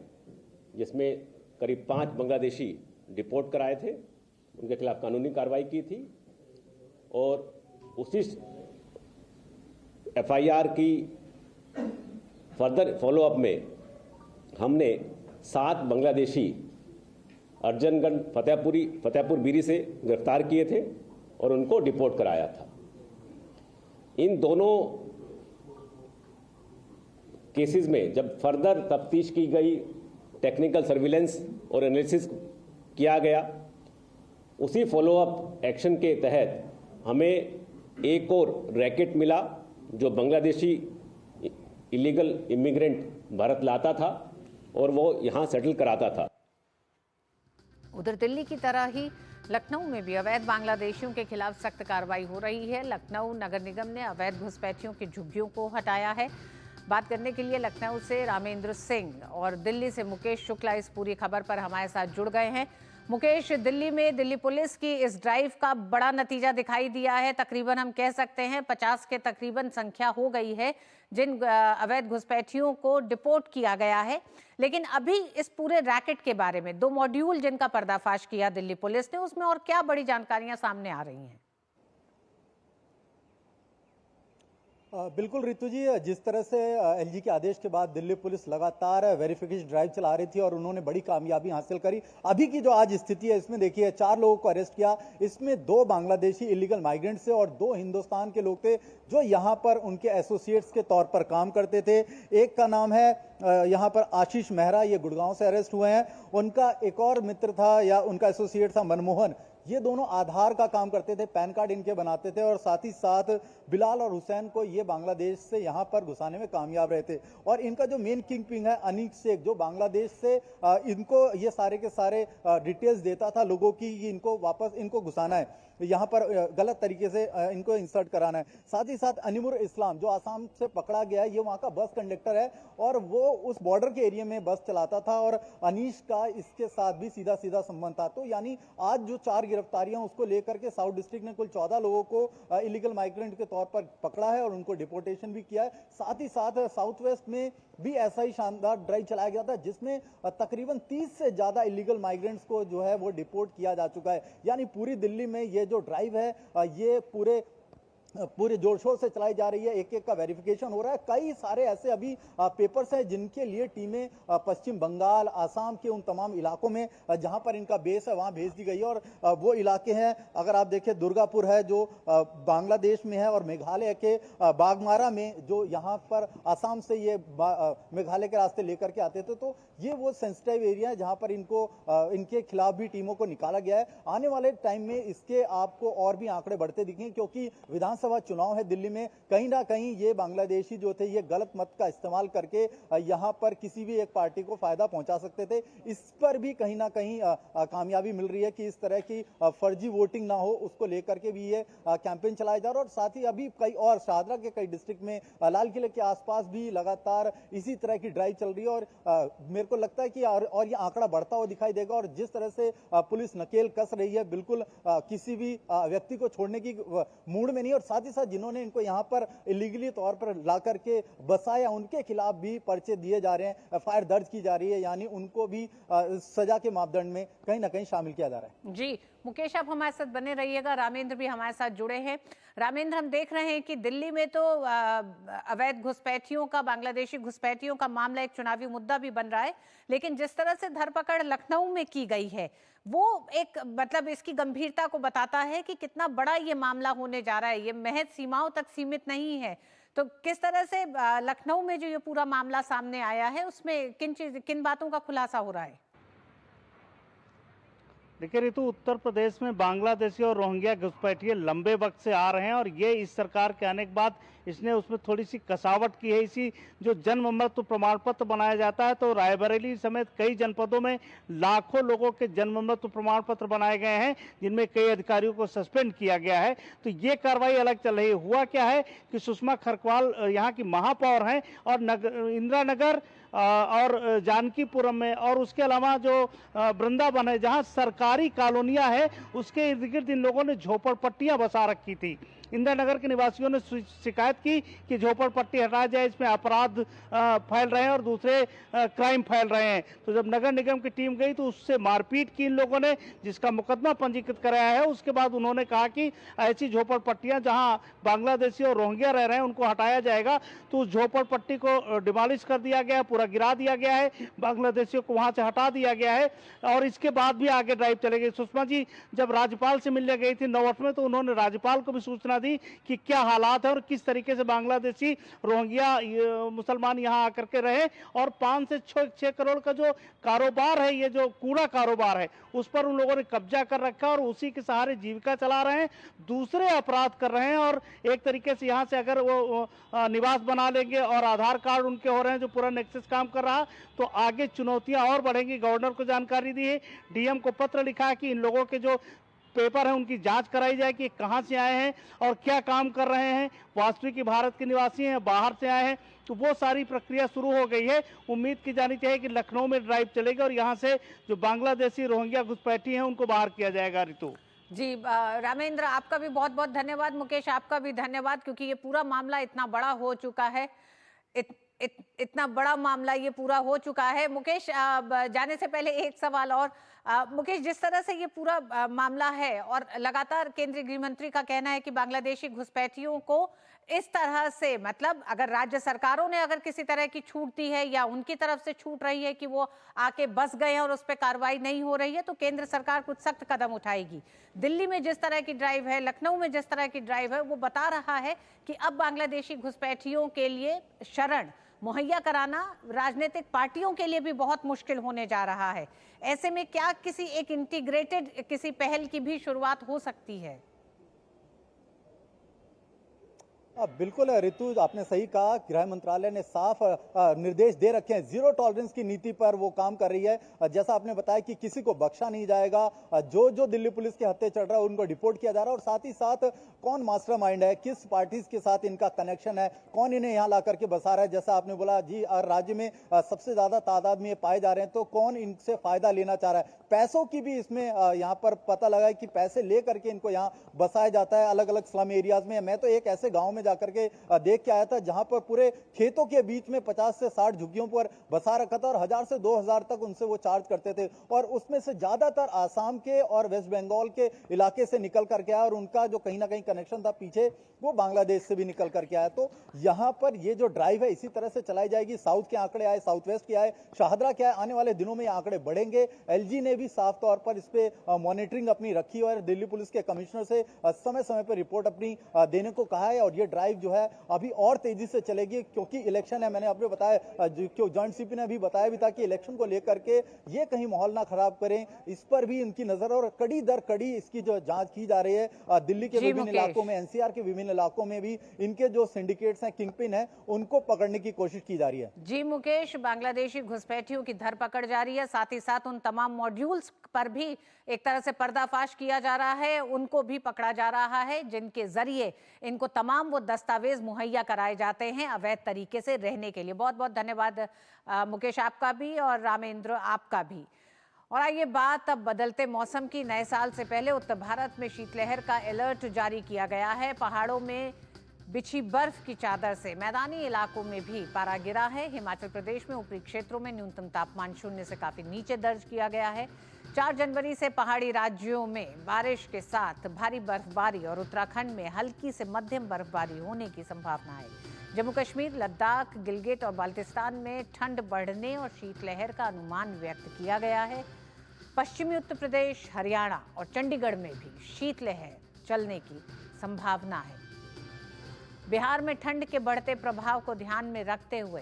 जिसमें करीब 5 बांग्लादेशी डिपोर्ट कराए थे, उनके खिलाफ कानूनी कार्रवाई की थी, और उसी FIR की फर्दर फॉलोअप में हमने 7 बांग्लादेशी अर्जनगंज फतेहपुर बीरी से गिरफ्तार किए थे और उनको डिपोर्ट कराया था। इन दोनों केसेस में जब फर्दर तफ्तीश की गई, टेक्निकल सर्विलेंस और एनालिसिस किया गया, उसी फॉलोअप एक्शन के तहत हमें एक और रैकेट मिला जो बांग्लादेशी इलीगल इमिग्रेंट भारत लाता था और वो यहाँ सेटल कराता था। उधर दिल्ली की तरह ही लखनऊ में भी अवैध बांग्लादेशियों के खिलाफ सख्त कार्रवाई हो रही है। लखनऊ नगर निगम ने अवैध घुसपैठियों की झुग्गियों को हटाया है। बात करने के लिए लखनऊ से रामेंद्र सिंह और दिल्ली से मुकेश शुक्ला इस पूरी खबर पर हमारे साथ जुड़ गए हैं। मुकेश, दिल्ली में दिल्ली पुलिस की इस ड्राइव का बड़ा नतीजा दिखाई दिया है। तकरीबन हम कह सकते हैं 50 के तकरीबन संख्या हो गई है जिन अवैध घुसपैठियों को डिपोर्ट किया गया है। लेकिन अभी इस पूरे रैकेट के बारे में 2 मॉड्यूल जिनका पर्दाफाश किया दिल्ली पुलिस ने, उसमें और क्या बड़ी जानकारियां सामने आ रही हैं? बिल्कुल रितु जी, जिस तरह से एलजी के आदेश के बाद दिल्ली पुलिस लगातार वेरिफिकेशन ड्राइव चला रही थी और उन्होंने बड़ी कामयाबी हासिल करी। अभी की जो आज स्थिति है इसमें देखिए 4 लोगों को अरेस्ट किया, इसमें 2 बांग्लादेशी इलीगल माइग्रेंट्स थे और 2 हिंदुस्तान के लोग थे जो यहाँ पर उनके एसोसिएट्स के तौर पर काम करते थे। एक का नाम है यहाँ पर आशीष मेहरा, ये गुड़गांव से अरेस्ट हुए हैं। उनका एक और मित्र था या उनका एसोसिएट था मनमोहन, ये दोनों आधार का काम करते थे, पैन कार्ड इनके बनाते थे और साथ ही साथ बिलाल और हुसैन को ये बांग्लादेश से यहाँ पर घुसाने में कामयाब रहे थे। और इनका जो मेन किंग पिंग है अनीक शेख, जो बांग्लादेश से इनको ये सारे के सारे डिटेल्स देता था लोगों की, इनको वापस इनको घुसाना है, यहाँ पर गलत तरीके से इनको इंसर्ट कराना है। साथ ही साथ अनिमुर इस्लाम जो आसाम से पकड़ा गया है, ये वहाँ का बस कंडक्टर है और वो उस बॉर्डर के एरिया में बस चलाता था और अनीश का इसके साथ भी सीधा सीधा संबंध था। तो यानी आज जो 4 गिरफ्तारियां उसको लेकर के साउथ डिस्ट्रिक्ट ने कुल 14 लोगों को इलीगल माइग्रेंट के तौर पर पकड़ा है और उनको डिपोर्टेशन भी किया है। साथ ही साथ साउथ वेस्ट में भी ऐसा ही शानदार ड्राइव चलाया गया था जिसमें तकरीबन 30 से ज्यादा इलीगल माइग्रेंट्स को जो है वो डिपोर्ट किया जा चुका है। यानी पूरी दिल्ली में ये जो ड्राइव है ये पूरे जोर शोर से चलाई जा रही है, एक एक का वेरिफिकेशन हो रहा है। कई सारे ऐसे अभी पेपर्स हैं जिनके लिए टीमें पश्चिम बंगाल, आसाम के उन तमाम इलाकों में जहां पर इनका बेस है वहां भेज दी गई है। और वो इलाके हैं, अगर आप देखें दुर्गापुर है जो बांग्लादेश में है और मेघालय के बागमारा में जो यहाँ पर आसाम से ये मेघालय के रास्ते लेकर के आते थे। तो ये वो सेंसिटिव एरिया है जहां पर इनके खिलाफ भी टीमों को निकाला गया है। आने वाले टाइम में इसके आपको और भी आंकड़े बढ़ते दिखेंगे क्योंकि विधानसभा चुनाव है दिल्ली में, कहीं ना कहीं ये बांग्लादेशी जो थे ये गलत मत का इस्तेमाल करके यहाँ पर किसी भी एक पार्टी को फायदा पहुंचा सकते थे। इस पर भी कहीं ना कहीं कामयाबी मिल रही है कि इस तरह की फर्जी वोटिंग ना हो, उसको लेकर के भी ये कैंपेन चलाया जा रहा है। और साथ ही अभी कई और शाहदरा के कई डिस्ट्रिक्ट में, लाल किले के आसपास भी लगातार इसी तरह की ड्राइव चल रही है और मेरे को लगता है कि और ये आंकड़ा बढ़ता हुआ दिखाई देगा। और जिस तरह से पुलिस नकेल कस रही है, बिल्कुल किसी भी व्यक्ति को छोड़ने की मूड में नहीं। और साथ ही साथ जिन्होंने इनको यहाँ पर इलीगली तौर पर ला करके बसाया उनके खिलाफ भी पर्चे दिए जा रहे हैं, एफआईआर दर्ज की जा रही है, यानी उनको भी सजा के मापदंड में कहीं ना कहीं शामिल किया जा रहा है। जी मुकेश, आप हमारे साथ बने रहिएगा। रामेंद्र भी हमारे साथ जुड़े हैं। रामेंद्र, हम देख रहे हैं कि दिल्ली में तो अवैध घुसपैठियों का, बांग्लादेशी घुसपैठियों का मामला एक चुनावी मुद्दा भी बन रहा है, लेकिन जिस तरह से धरपकड़ लखनऊ में की गई है वो एक मतलब इसकी गंभीरता को बताता है कि कितना बड़ा ये मामला होने जा रहा है। ये महज सीमाओं तक सीमित नहीं है। तो किस तरह से लखनऊ में जो ये पूरा मामला सामने आया है उसमें किन बातों का खुलासा हो रहा है? देखिए ऋतु, उत्तर प्रदेश में बांग्लादेशी और रोहिंग्या घुसपैठिए लंबे वक्त से आ रहे हैं और ये इस सरकार के आने के बाद इसने उसमें थोड़ी सी कसावट की है। इसी जो जन्म मृत्यु प्रमाण पत्र बनाया जाता है तो रायबरेली समेत कई जनपदों में लाखों लोगों के जन्म मृत्यु प्रमाण पत्र बनाए गए हैं जिनमें कई अधिकारियों को सस्पेंड किया गया है। तो ये कार्रवाई अलग चल रही है। हुआ क्या है कि सुषमा खरकवाल यहाँ की महापौर हैं और इंदिरा नगर और जानकीपुरम में और उसके अलावा जो वृंदावन है जहां सरकारी कॉलोनियां है उसके इर्द गिर्द इन लोगों ने झोपड़पट्टियां बसा रखी थी। इंदिरा नगर के निवासियों ने शिकायत की कि झोपड़पट्टी हटाया जाए, इसमें अपराध फैल रहे हैं और दूसरे क्राइम फैल रहे हैं। तो जब नगर निगम की टीम गई तो उससे मारपीट की इन लोगों ने, जिसका मुकदमा पंजीकृत कराया है। उसके बाद उन्होंने कहा कि ऐसी झोपड़पट्टियां जहां बांग्लादेशी और रोहिंग्या रह रहे हैं उनको हटाया जाएगा। तो उस झोपड़पट्टी को डिमोलिश कर दिया गया, पूरा गिरा दिया गया है, बांग्लादेशियों को वहां से हटा दिया गया है और इसके बाद भी आगे ड्राइव चलेगी। सुषमा जी जब राज्यपाल से मिलने गई थी 9 में तो उन्होंने राज्यपाल को भी सूचना दी कि क्या हालात है और किस तरीके से बांग्लादेशी, रोहिंग्या मुसलमान यहाँ आकर के रहे और 5 से 6 करोड़ का जो कारोबार है, ये जो कूड़ा कारोबार है, उस पर उन लोगों ने कब्जा कर रखा और उसी के सहारे जीविका चला रहे हैं, दूसरे अपराध कर रहे हैं। और एक तरीके से यहाँ से अगर वो निवास बना लेंगे और आधार कार्ड उनके हो रहे हैं, जो पूरा नेक्सस काम कर रहा, तो आगे चुनौतियां और बढ़ेंगी। गवर्नर को जानकारी दी है, डीएम को पत्र लिखा है कि इन लोगों के जो पेपर है उनकी जांच कराई जाए कि कहां से आए हैं और क्या काम कर रहे हैं, वास्तविक भारत के निवासी हैं, बाहर से आए हैं। तो वो सारी प्रक्रिया शुरू हो गई है। उम्मीद की जानी चाहिए कि लखनऊ में ड्राइव चलेगी और यहाँ से जो बांग्लादेशी रोहिंग्या घुसपैठी हैं उनको बाहर किया जाएगा। ऋतु जी, रामेंद्र आपका भी बहुत बहुत धन्यवाद। मुकेश आपका भी धन्यवाद, क्योंकि ये पूरा मामला इतना बड़ा हो चुका है, इतना बड़ा मामला ये पूरा हो चुका है। मुकेश, जाने से पहले एक सवाल और। मुकेश, जिस तरह से ये पूरा मामला है और लगातार केंद्रीय गृह मंत्री का कहना है कि बांग्लादेशी घुसपैठियों को इस तरह से, मतलब अगर राज्य सरकारों ने अगर किसी तरह की छूट दी है या उनकी तरफ से छूट रही है कि वो आके बस गए हैं और उस पर कार्रवाई नहीं हो रही है, तो केंद्र सरकार कुछ सख्त कदम उठाएगी। दिल्ली में जिस तरह की ड्राइव है, लखनऊ में जिस तरह की ड्राइव है, वो बता रहा है कि अब बांग्लादेशी घुसपैठियों के लिए शरण मुहैया कराना राजनीतिक पार्टियों के लिए भी बहुत मुश्किल होने जा रहा है। ऐसे में क्या किसी एक इंटीग्रेटेड किसी पहल की भी शुरुआत हो सकती है? बिल्कुल ऋतु, आपने सही कहा। गृह मंत्रालय ने साफ निर्देश दे रखे हैं, जीरो टॉलरेंस की नीति पर वो काम कर रही है। जैसा आपने बताया कि किसी को बख्शा नहीं जाएगा, जो जो दिल्ली पुलिस के हत्थे चढ़ रहा है उनको डिपोर्ट किया जा रहा है, और साथ ही साथ कौन मास्टरमाइंड है, किस पार्टीज के साथ इनका कनेक्शन है, कौन इन्हें यहाँ ला करके बसा रहा है। जैसा आपने बोला जी, राज्य में सबसे ज्यादा तादाद में ये पाए जा रहे हैं, तो कौन इनसे फायदा लेना चाह रहा है। पैसों की भी इसमें यहाँ पर पता लगा है कि पैसे ले करके इनको यहाँ बसाया जाता है अलग अलग स्लम एरियाज में। मैं तो एक ऐसे गांव में जाकर के देख के आया था जहां पर पूरे खेतों के बीच में 50 से 60 झुग्गियों पर बसा रखा था, और 1000 से 2000 तक उनसे वो चार्ज करते थे, और उसमें से ज्यादातर आसाम के और वेस्ट बंगाल के इलाके से निकल करके आया, और उनका जो कहीं ना कहीं कनेक्शन था पीछे वो बांग्लादेश से भी निकल करके आया। तो यहाँ पर ये जो ड्राइव है इसी तरह से चलाई जाएगी। साउथ के आंकड़े आए, साउथ वेस्ट के आए, शाहदरा के आए, आने वाले दिनों में ये आंकड़े बढ़ेंगे। एलजी ने भी साफ तौर पर इस पे मॉनिटरिंग अपनी रखी और दिल्ली पुलिस के कमिश्नर से समय समय पर रिपोर्ट अपनी देने को कहा है, और ये ड्राइव जो है अभी और तेजी से चलेगी क्योंकि इलेक्शन है। मैंने आपको बताया, जो जॉइंट सीपी ने भी बताया भी था कि इलेक्शन को लेकर के ये कहीं माहौल ना खराब करें, इस पर भी इनकी नजर, और कड़ी दर कड़ी इसकी जो जांच की जा रही है। दिल्ली के विभिन्न इलाकों में, एनसीआर के विभिन्न इलाकों में भी इनके जो सिंडिकेट्स हैं, किंगपिन है, उनको पकड़ने की कोशिश की जा रही है। जी मुकेश, बांग्लादेशी घुसपैठियों की धरपकड़ जारी है, साथ ही साथ उन तमाम मॉड्यूल्स पर भी एक तरह से पर्दाफाश किया जा रहा है, उनको भी पकड़ा जा रहा है जिनके जरिए इनको तमाम वो दस्तावेज मुहैया कराए जाते हैं अवैध तरीके से रहने के लिए। बहुत बहुत धन्यवाद मुकेश आपका भी, और रामेंद्र आपका भी। और आइए बात अब बदलते मौसम की। नए साल से पहले उत्तर भारत में शीतलहर का अलर्ट जारी किया गया है। पहाड़ों में बिछी बर्फ की चादर से मैदानी इलाकों में भी पारा गिरा है। हिमाचल प्रदेश में ऊपरी क्षेत्रों में न्यूनतम तापमान 0 से काफी नीचे दर्ज किया गया है। 4 जनवरी से पहाड़ी राज्यों में बारिश के साथ भारी बर्फबारी और उत्तराखंड में हल्की से मध्यम बर्फबारी होने की संभावना है। जम्मू कश्मीर, लद्दाख, गिलगित और बाल्टिस्तान में ठंड बढ़ने और शीतलहर का अनुमान व्यक्त किया गया है। पश्चिमी उत्तर प्रदेश, हरियाणा और चंडीगढ़ में भी शीतलहर चलने की संभावना है। बिहार में ठंड के बढ़ते प्रभाव को ध्यान में रखते हुए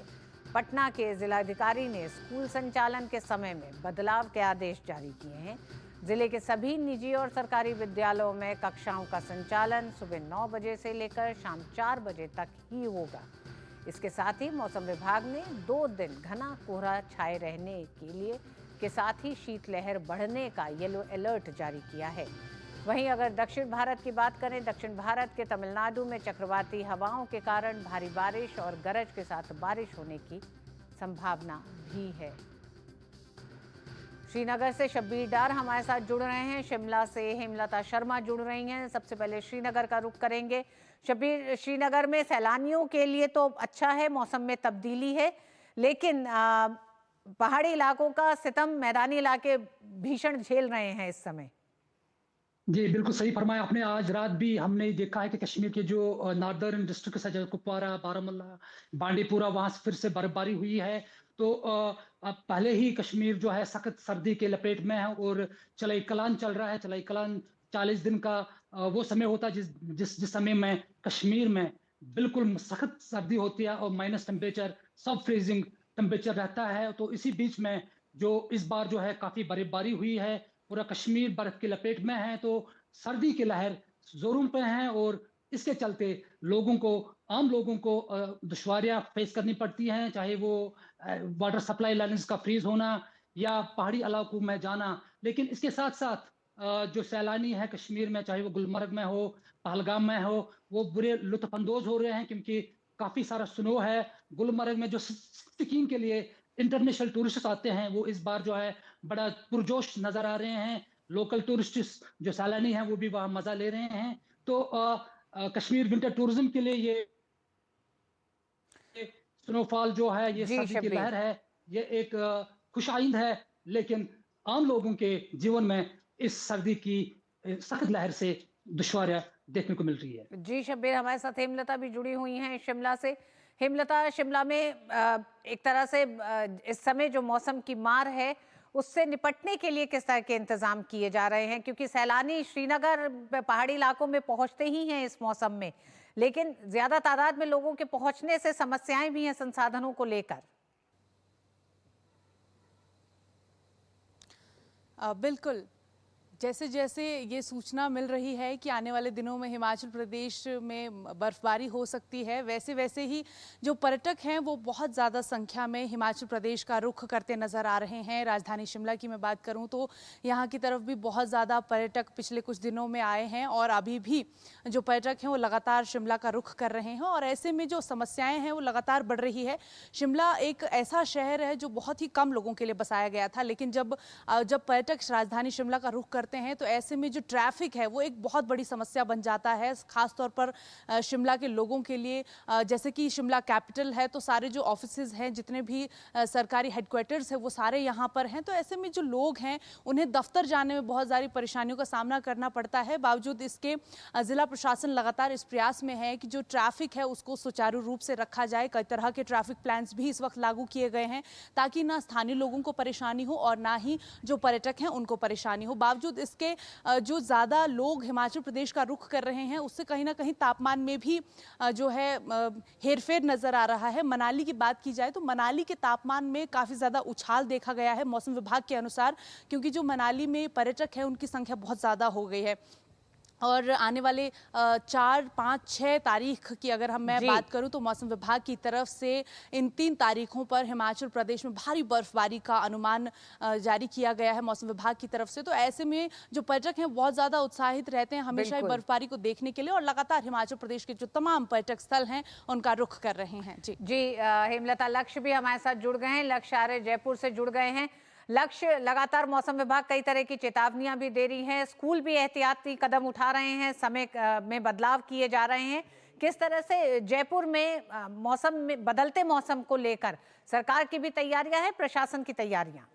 पटना के जिलाधिकारी ने स्कूल संचालन के समय में बदलाव के आदेश जारी किए हैं। जिले के सभी निजी और सरकारी विद्यालयों में कक्षाओं का संचालन सुबह 9 बजे से लेकर शाम 4 बजे तक ही होगा। इसके साथ ही मौसम विभाग ने 2 दिन घना कोहरा छाए रहने के साथ ही शीतलहर बढ़ने का येलो अलर्ट जारी किया है। वहीं अगर दक्षिण भारत की बात करें, दक्षिण भारत के तमिलनाडु में चक्रवाती हवाओं के कारण भारी बारिश और गरज के साथ बारिश होने की संभावना भी है। श्रीनगर से शब्बीर डार हमारे साथ जुड़ रहे हैं, शिमला से हेमलता शर्मा जुड़ रही हैं। सबसे पहले श्रीनगर का रुख करेंगे। शब्बीर, श्रीनगर में सैलानियों के लिए तो अच्छा है, मौसम में तब्दीली है, लेकिन पहाड़ी इलाकों का सितम मैदानी इलाके भीषण झेल रहे हैं इस समय। जी बिल्कुल सही फरमाया आपने। आज रात भी हमने देखा है कि कश्मीर के जो नॉर्दर्न डिस्ट्रिक्ट है, कुपवारा, बारामूला, बांडीपुरा, वहां से फिर से बर्फबारी हुई है। तो अब पहले ही कश्मीर जो है सख्त सर्दी के लपेट में है, और चलाई कलान चल रहा है। चलाई कलान 40 दिन का वो समय होता है जिस समय में कश्मीर में बिल्कुल सख्त सर्दी होती है और माइनस टेम्परेचर, सब फ्रीजिंग टेम्परेचर रहता है। तो इसी बीच में जो इस बार जो है काफी बर्फबारी हुई है, पूरा कश्मीर बर्फ की लपेट में है, तो सर्दी की लहर जोरों पे है, और इसके चलते आम लोगों को दुश्वारियां फेस करनी पड़ती हैं, चाहे वो वाटर सप्लाई लाइन्स का फ्रीज होना या पहाड़ी इलाकों में जाना। लेकिन इसके साथ साथ जो सैलानी है कश्मीर में, चाहे वो गुलमर्ग में हो, पहलगाम में हो, वो बुरे लुत्फानंदोज हो रहे हैं क्योंकि काफी सारा स्नो है। गुलमर्ग में जो स्कीइंग के लिए इंटरनेशनल टूरिस्ट आते हैं, वो इस बार जो है बड़ा पुरजोश नजर आ रहे हैं। लोकल टूरिस्ट जो सैलानी हैं वो भी वहां मजा ले रहे हैं। तो कश्मीर विंटर टूरिज्म के लिए ये स्नोफॉल जो है, ये जी, सर्दी की शब्बीर। लहर है, ये एक खुशाइंद है, लेकिन आम लोगों के जीवन में इस सर्दी की सख्त लहर से दुश्वारियां देखने को मिल रही है। जी शब्बीर, हमारे साथ हेमलता भी जुड़ी हुई हैं शिमला से। हेमलता, शिमला में एक तरह से इस समय जो मौसम की मार है उससे निपटने के लिए किस तरह के इंतजाम किए जा रहे हैं, क्योंकि सैलानी श्रीनगर पहाड़ी इलाकों में पहुंचते ही हैं इस मौसम में, लेकिन ज्यादा तादाद में लोगों के पहुंचने से समस्याएं भी हैं संसाधनों को लेकर। बिल्कुल, जैसे जैसे ये सूचना मिल रही है कि आने वाले दिनों में हिमाचल प्रदेश में बर्फबारी हो सकती है, वैसे वैसे ही जो पर्यटक हैं वो बहुत ज़्यादा संख्या में हिमाचल प्रदेश का रुख करते नज़र आ रहे हैं। राजधानी शिमला की मैं बात करूं तो यहाँ की तरफ भी बहुत ज़्यादा पर्यटक पिछले कुछ दिनों में आए हैं और अभी भी जो पर्यटक हैं वो लगातार शिमला का रुख कर रहे हैं और ऐसे में जो समस्याएँ हैं वो लगातार बढ़ रही है। शिमला एक ऐसा शहर है जो बहुत ही कम लोगों के लिए बसाया गया था, लेकिन जब पर्यटक राजधानी शिमला का रुख करते हैं तो ऐसे में जो ट्रैफिक है वो एक बहुत बड़ी समस्या बन जाता है, खास तौर पर शिमला के लोगों के लिए। जैसे कि शिमला कैपिटल है तो सारे जो ऑफिसेज हैं, जितने भी सरकारी हेडक्वार्टर्स है वो सारे यहाँ पर हैं, तो ऐसे में जो लोग हैं उन्हें दफ्तर जाने में बहुत सारी परेशानियों का सामना करना पड़ता है। बावजूद इसके जिला प्रशासन लगातार इस प्रयास में है कि जो ट्रैफिक है उसको सुचारू रूप से रखा जाए। कई तरह के ट्रैफिक प्लान्स भी इस वक्त लागू किए गए हैं ताकि ना स्थानीय लोगों को परेशानी हो और ना ही जो पर्यटक हैं उनको परेशानी हो। बावजूद इसके जो ज़्यादा लोग हिमाचल प्रदेश का रुख कर रहे हैं उससे कहीं ना कहीं तापमान में भी जो है हेरफेर नज़र आ रहा है। मनाली की बात की जाए तो मनाली के तापमान में काफ़ी ज़्यादा उछाल देखा गया है मौसम विभाग के अनुसार, क्योंकि जो मनाली में पर्यटक हैं उनकी संख्या बहुत ज़्यादा हो गई है और आने वाले 4, 5, 6 तारीख की अगर मैं बात करूं तो मौसम विभाग की तरफ से इन 3 तारीखों पर हिमाचल प्रदेश में भारी बर्फबारी का अनुमान जारी किया गया है मौसम विभाग की तरफ से। तो ऐसे में जो पर्यटक हैं बहुत ज़्यादा उत्साहित रहते हैं हमेशा ही बर्फबारी को देखने के लिए और लगातार हिमाचल प्रदेश के जो तमाम पर्यटक स्थल हैं उनका रुख कर रहे हैं। जी हेमलता, लक्ष्य भी हमारे साथ जुड़ गए हैं। लक्ष्य आर्य जयपुर से जुड़ गए हैं। लक्ष्य, लगातार मौसम विभाग कई तरह की चेतावनियां भी दे रही है, स्कूल भी एहतियाती कदम उठा रहे हैं, समय में बदलाव किए जा रहे हैं। किस तरह से जयपुर में मौसम में बदलते मौसम को लेकर सरकार की भी तैयारियां हैं, प्रशासन की तैयारियां?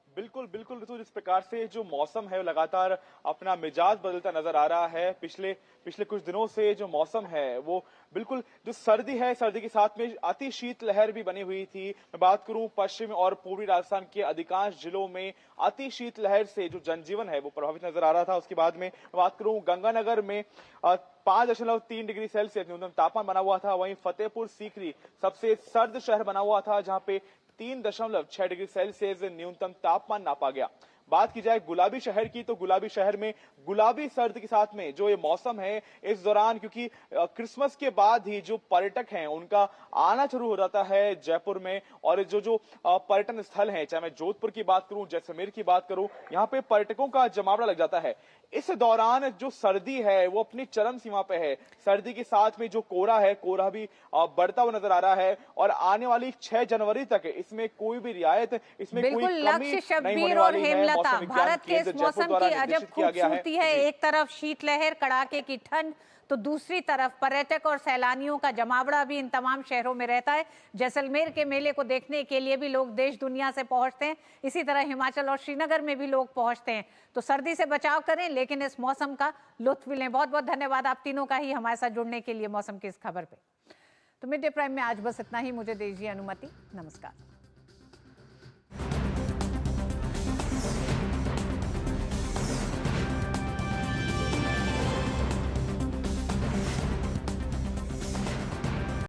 बिल्कुल बिल्कुल ऋतु, जिस प्रकार से जो मौसम है वो लगातार अपना मिजाज बदलता नजर आ रहा है। पिछले कुछ दिनों से जो मौसम है वो बिल्कुल जो सर्दी है, सर्दी के साथ में अति शीत लहर भी बनी हुई थी। मैं बात करूं पश्चिम और पूर्वी राजस्थान के अधिकांश जिलों में अति शीत लहर से जो जनजीवन है वो प्रभावित नजर आ रहा था। उसके बाद में बात करूं गंगानगर में 5.3 डिग्री सेल्सियस न्यूनतम तापमान बना हुआ था। वहीं फतेहपुर सीकरी सबसे सर्द शहर बना हुआ था जहां पे 3.6 डिग्री सेल्सियस न्यूनतम तापमान नापा गया। बात की जाए गुलाबी शहर की तो गुलाबी शहर में गुलाबी सर्द के साथ में जो ये मौसम है इस दौरान, क्योंकि क्रिसमस के बाद ही जो पर्यटक हैं उनका आना शुरू हो जाता है जयपुर में, और जो पर्यटन स्थल हैं, चाहे मैं जोधपुर की बात करूं, जैसलमेर की बात करूं, यहाँ पे पर्यटकों का जमावड़ा लग जाता है। इस दौरान जो सर्दी है वो अपनी चरम सीमा पे है। सर्दी के साथ में जो कोहरा है, कोहरा भी बढ़ता हुआ नजर आ रहा है और आने वाली 6 जनवरी तक इसमें कोई भी रियायत, इसमें कोई कमी नहीं होने वाली है। भारत के इस मौसम की अजब खूबसूरती है, एक तरफ शीतलहर, कड़ाके की ठंड, तो दूसरी तरफ पर्यटक और सैलानियों का जमावड़ा भी इन तमाम शहरों में रहता है। जैसलमेर के मेले को देखने के लिए भी लोग देश दुनिया से पहुंचते हैं, इसी तरह हिमाचल और श्रीनगर में भी लोग पहुंचते हैं। तो सर्दी से बचाव करें लेकिन इस मौसम का लुत्फ भी लें। बहुत बहुत धन्यवाद आप तीनों का ही हमारे साथ जुड़ने के लिए मौसम की इस खबर पे। तो मिड डे प्राइम में आज बस इतना ही, मुझे दीजिए अनुमति, नमस्कार।